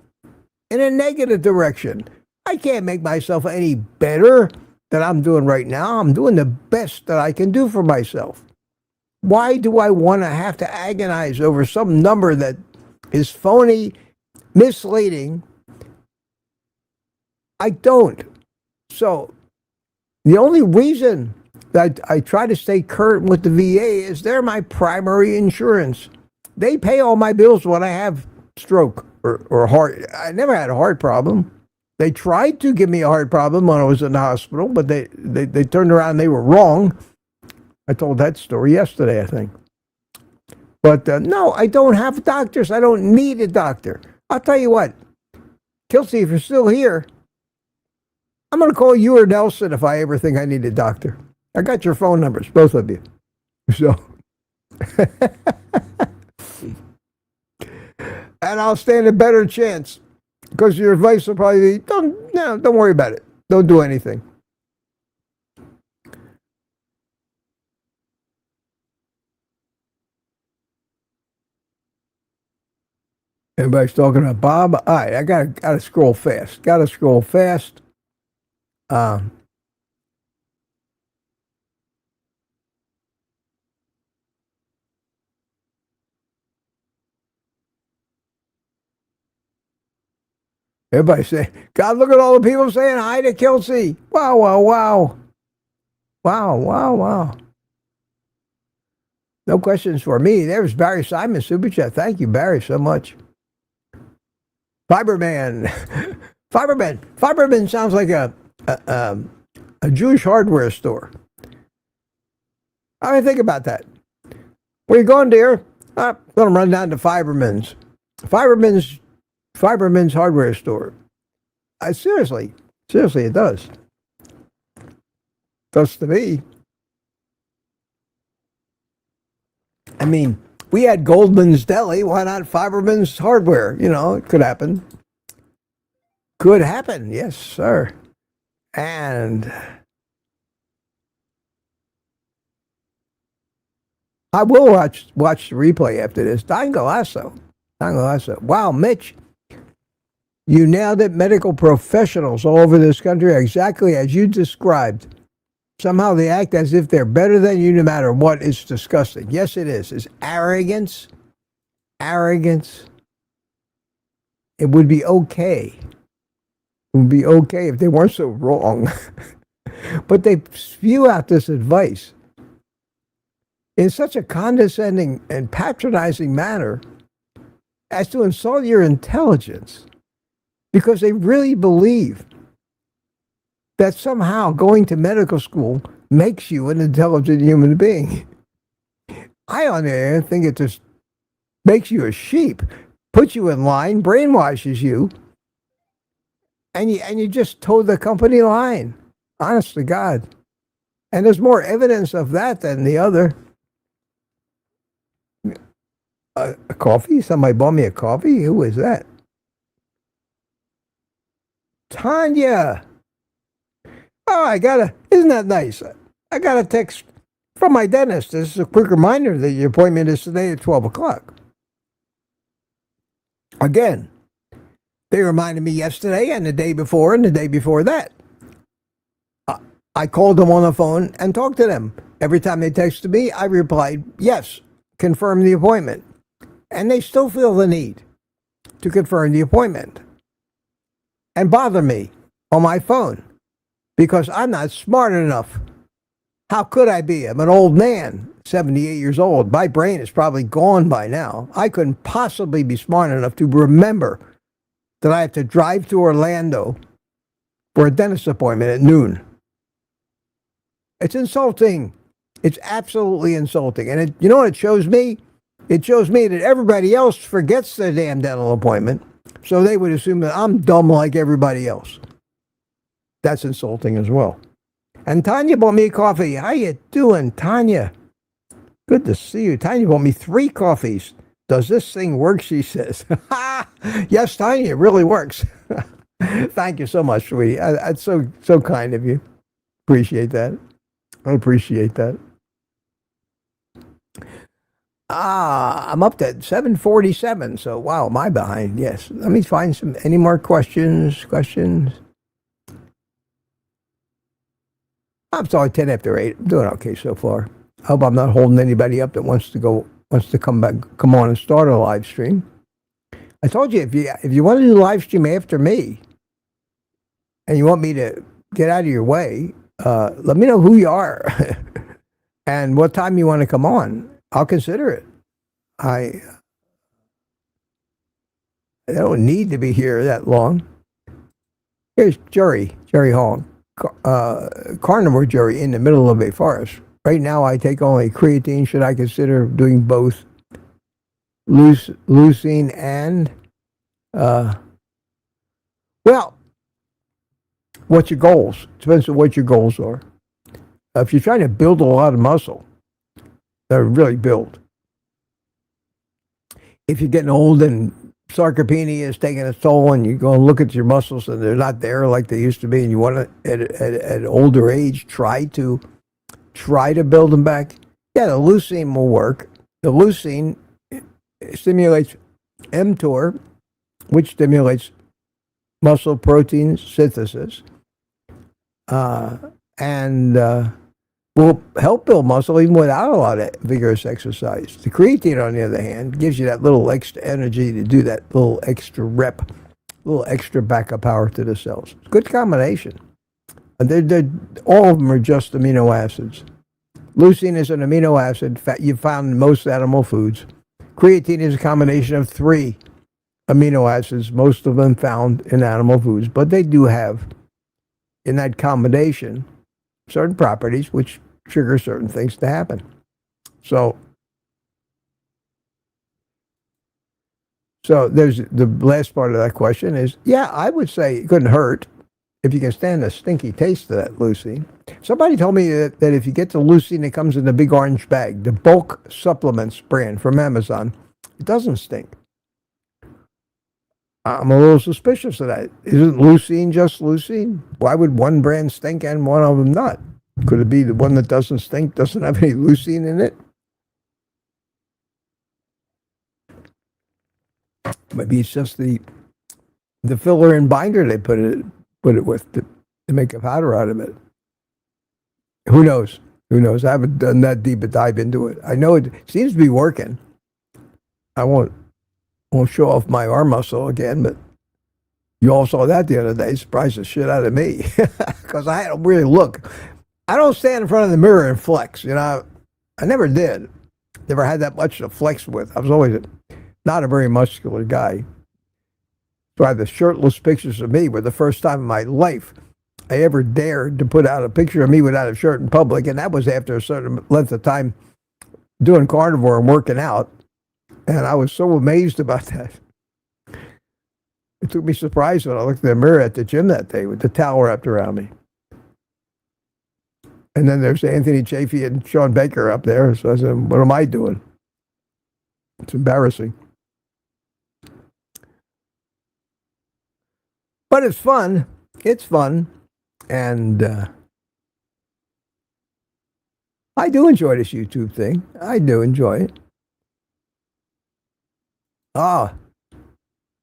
in a negative direction. I can't make myself any better that I'm doing right now. I'm doing the best that I can do for myself. Why do I want to have to agonize over some number that is phony, misleading? I don't. So the only reason that I try to stay current with the VA is they're my primary insurance. They pay all my bills when I have stroke or heart. I never had a heart problem. They tried to give me a heart problem when I was in the hospital, but they turned around and they were wrong. I told that story yesterday, I think. But no, I don't have doctors. I don't need a doctor. I'll tell you what, Kelsey, if you're still here, I'm going to call you or Nelson if I ever think I need a doctor. I got your phone numbers, both of you. So, and I'll stand a better chance because your advice will probably be, don't worry about it. Don't do anything. Everybody's talking about Bob. All right, I gotta scroll fast. Gotta scroll fast. Everybody say, God, look at all the people saying hi to Kelsey. Wow, wow, wow. Wow, wow, wow. No questions for me. There's Barry Simon, Super Chat. Thank you, Barry, so much. Fiberman. Fiberman sounds like a Jewish hardware store. I mean, think about that. Where you going, dear? I'm going to run down to Fiberman's hardware store. Seriously, it does. Does to me. I mean, we had Goldman's Deli. Why not Fiberman's Hardware? You know, it could happen. Could happen, yes, sir. And I will watch the replay after this. Don Galasso. Wow, Mitch, you nailed it. Medical professionals all over this country are exactly as you described. Somehow they act as if they're better than you no matter what. It's disgusting. Yes, it is. It's arrogance. It would be okay. It would be okay if they weren't so wrong. But they spew out this advice in such a condescending and patronizing manner as to insult your intelligence because they really believe that somehow going to medical school makes you an intelligent human being. I, on the other hand, think it just makes you a sheep, puts you in line, brainwashes you, and you just toe the company line. Honest to God. And there's more evidence of that than the other. A coffee? Somebody bought me a coffee? Who is that? Tanya. Oh, isn't that nice? I got a text from my dentist. This is a quick reminder that your appointment is today at 12 o'clock. Again, they reminded me yesterday and the day before and the day before that. I called them on the phone and talked to them. Every time they texted me, I replied, yes, confirm the appointment. And they still feel the need to confirm the appointment and bother me on my phone because I'm not smart enough. How could I be? I'm an old man, 78 years old. My brain is probably gone by now. I couldn't possibly be smart enough to remember that I have to drive to Orlando for a dentist appointment at noon. It's insulting. It's absolutely insulting. And you know what it shows me? It shows me that everybody else forgets their damn dental appointment, so they would assume that I'm dumb like everybody else. That's insulting as well. And Tanya bought me a coffee. How you doing, Tanya? Good to see you. Tanya bought me 3 coffees. Does this thing work, she says. Yes, Tanya, it really works. Thank you so much, sweetie. That's so kind of you. Appreciate that. I appreciate that. I'm up to 7:47, so wow, am I behind? Yes. Let me find any more questions. I'm sorry, 10 after 8. I'm doing okay so far. I hope I'm not holding anybody up that wants to come on and start a live stream. I told you, if you want to do live stream after me and you want me to get out of your way, let me know who you are and what time you want to come on. I'll consider it. I don't need to be here that long. Here's Jerry Hall, carnivore Jerry in the middle of a forest. Right now, I take only creatine. Should I consider doing both leucine and, well, what's your goals? Depends on what your goals are. If you're trying to build a lot of muscle, really build. If you're getting old and sarcopenia is taking a toll and you go and look at your muscles and they're not there like they used to be and you want to, at an older age, try to build them back, yeah, the leucine will work. The leucine stimulates mTOR, which stimulates muscle protein synthesis, and will help build muscle even without a lot of vigorous exercise. The creatine, on the other hand, gives you that little extra energy to do that little extra rep, little extra backup power to the cells. It's a good combination. All of them are just amino acids. Leucine is an amino acid you found in most animal foods. Creatine is a combination of 3 amino acids, most of them found in animal foods, but they do have, in that combination, certain properties which trigger certain things to happen. So there's the last part of that question is, yeah, I would say it couldn't hurt if you can stand the stinky taste of that leucine. Somebody told me that if you get the leucine, it comes in a big orange bag, the bulk supplements brand from Amazon, it doesn't stink. I'm a little suspicious of that. Isn't leucine just leucine? Why would one brand stink and one of them not? Could it be the one that doesn't stink doesn't have any leucine in it? Maybe it's just the filler and binder they put it with to make a powder out of it. Who knows? Who knows? I haven't done that deep a dive into it. I know it seems to be working. I won't show off my arm muscle again, but you all saw that the other day. Surprised the shit out of me because I had to really look. I don't stand in front of the mirror and flex. You know, I never did. Never had that much to flex with. I was always not a very muscular guy. So the shirtless pictures of me were the first time in my life I ever dared to put out a picture of me without a shirt in public, and that was after a certain length of time doing carnivore and working out. And I was so amazed about that. It took me surprised when I looked in the mirror at the gym that day with the towel wrapped around me. And then there's Anthony Chafee and Sean Baker up there. So I said, what am I doing? It's embarrassing. But it's fun. It's fun. And I do enjoy this YouTube thing. I do enjoy it.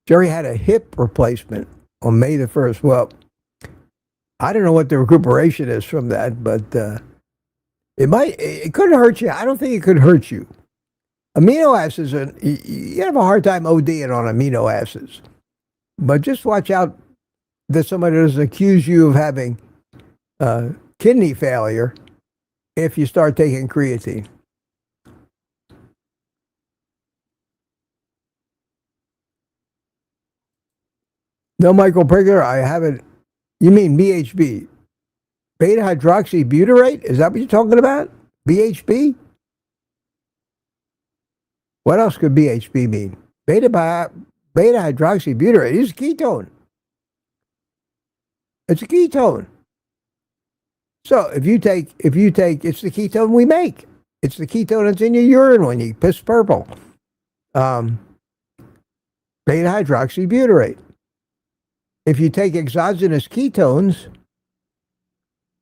Jerry had a hip replacement on May the 1st. Well, I don't know what the recuperation is from that, but it couldn't hurt you. I don't think it could hurt you. Amino acids, you have a hard time ODing on amino acids. But just watch out that somebody doesn't accuse you of having kidney failure if you start taking creatine. No, Michael Prigler, I haven't. You mean BHB? Beta hydroxybutyrate? Is that what you're talking about? BHB? What else could BHB mean? Beta hydroxybutyrate is a ketone. It's a ketone. So if you take, it's the ketone we make. It's the ketone that's in your urine when you piss purple. Beta hydroxybutyrate. If you take exogenous ketones,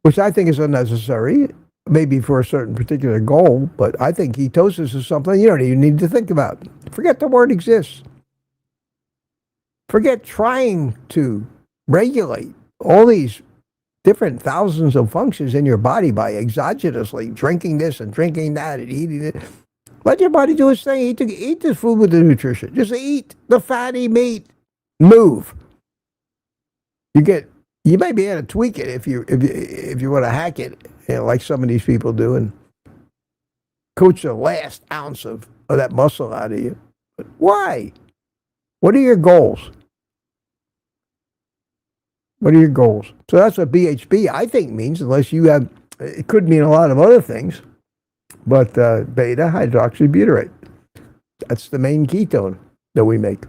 which I think is unnecessary, maybe for a certain particular goal, but I think ketosis is something you don't even need to think about. Forget the word exists. Forget trying to regulate all these different thousands of functions in your body by exogenously drinking this and drinking that and eating it. Let your body do its thing. Eat the food with the nutrition. Just eat the fatty meat. Move. You may be able to tweak it if you want to hack it, like some of these people do, and coach the last ounce of that muscle out of you. But why? What are your goals? What are your goals? So that's what BHB, I think, means, unless you have, it could mean a lot of other things, but beta hydroxybutyrate. That's the main ketone that we make.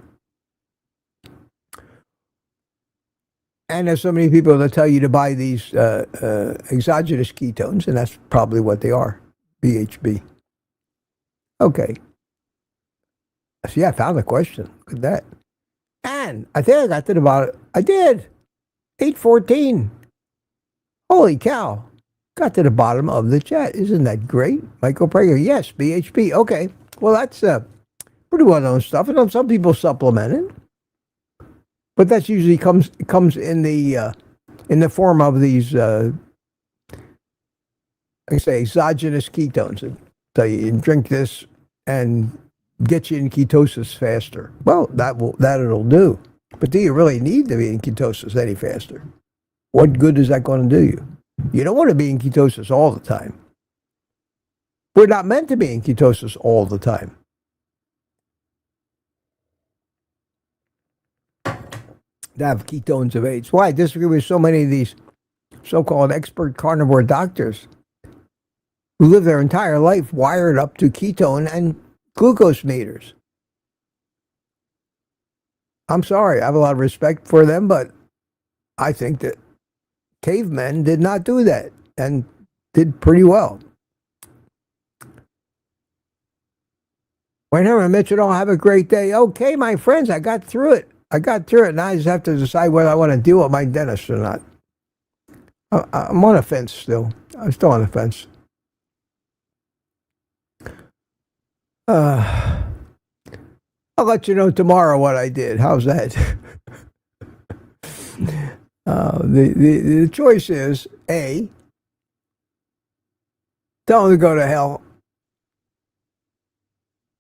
And there's so many people that tell you to buy these exogenous ketones, and that's probably what they are, BHB. Okay. See, I found the question. Look at that. And I think I got to the bottom. I did. 8:14. Holy cow. Got to the bottom of the chat. Isn't that great? Michael Prager. Yes, BHB. Okay. Well, that's pretty well-known stuff. And some people supplement it. But that usually comes in the form of these, like I say, exogenous ketones. So you drink this and get you in ketosis faster. Well, it'll do. But do you really need to be in ketosis any faster? What good is that going to do you? You don't want to be in ketosis all the time. We're not meant to be in ketosis all the time. To have ketones of age. Why? I disagree with so many of these so-called expert carnivore doctors who live their entire life wired up to ketone and glucose meters. I'm sorry, I have a lot of respect for them, but I think that cavemen did not do that and did pretty well. Whenever Mitchell, don't have a great day. Okay, my friends, I got through it. Now I just have to decide whether I want to deal with my dentist or not. I'm on the fence still. I'm still on the fence. I'll let you know tomorrow what I did. How's that? The choice is A, tell them to go to hell.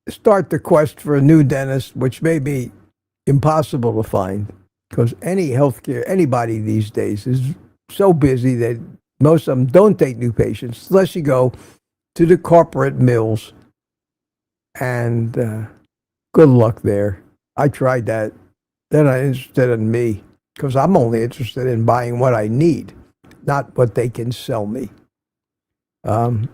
Start the quest for a new dentist, which may be impossible to find, because anybody these days is so busy that most of them don't take new patients unless you go to the corporate mills, and good luck there. I tried that. They're not interested in me, because I'm only interested in buying what I need, not what they can sell me. And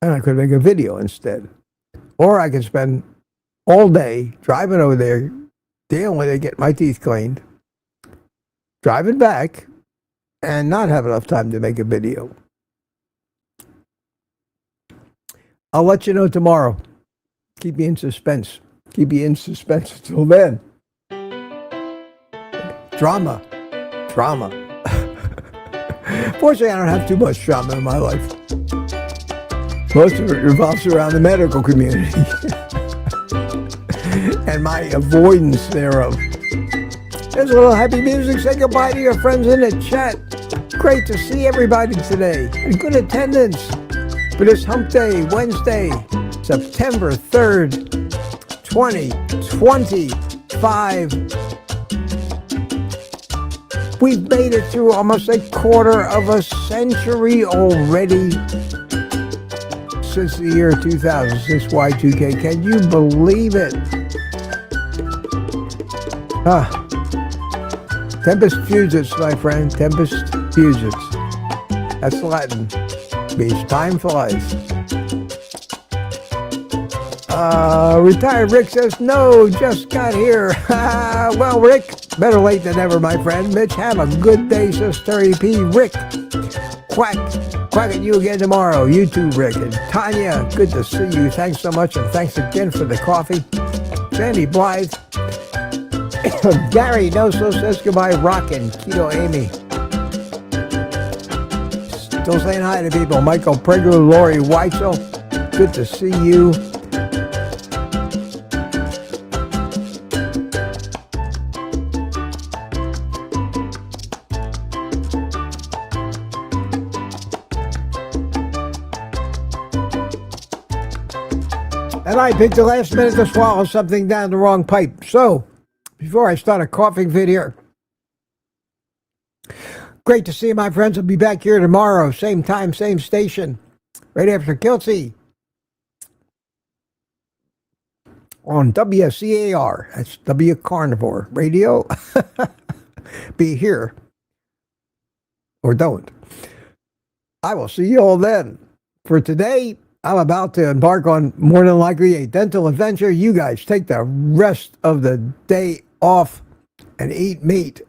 I could make a video instead. Or I could spend all day driving over there, dealing with it, get my teeth cleaned, driving back, and not have enough time to make a video. I'll let you know tomorrow. Keep you in suspense. Until then. Drama. Fortunately, I don't have too much drama in my life. Most of it revolves around the medical community and my avoidance thereof. There's a little happy music. Say goodbye to your friends in the chat. Great to see everybody today. And good attendance for this Hump Day, Wednesday, September 3rd, 2025. We've made it through almost a quarter of a century already. Since the year 2000, since Y2K. Can you believe it? Tempus fugit, my friend. Tempus fugit. That's Latin. Means time flies. Retired Rick says, no, just got here. Well, Rick, better late than never, my friend. Mitch, have a good day, says Terry P. Rick, quack at you again tomorrow. You too, Rick. And Tanya, good to see you. Thanks so much, and thanks again for the coffee. Sandy Blythe. Gary Noso says goodbye. Rockin'. Keto Amy. Still saying hi to people. Michael Prager, Lori Weitzel. Good to see you. and I picked the last minute to swallow something down the wrong pipe. So, before I start a coughing fit here, great to see you, my friends. I'll be back here tomorrow, same time, same station, right after Kelsey on WCAR. That's W Carnivore Radio. Be here or don't. I will see you all then. For today, I'm about to embark on more than likely a dental adventure. You guys take the rest of the day off and eat meat.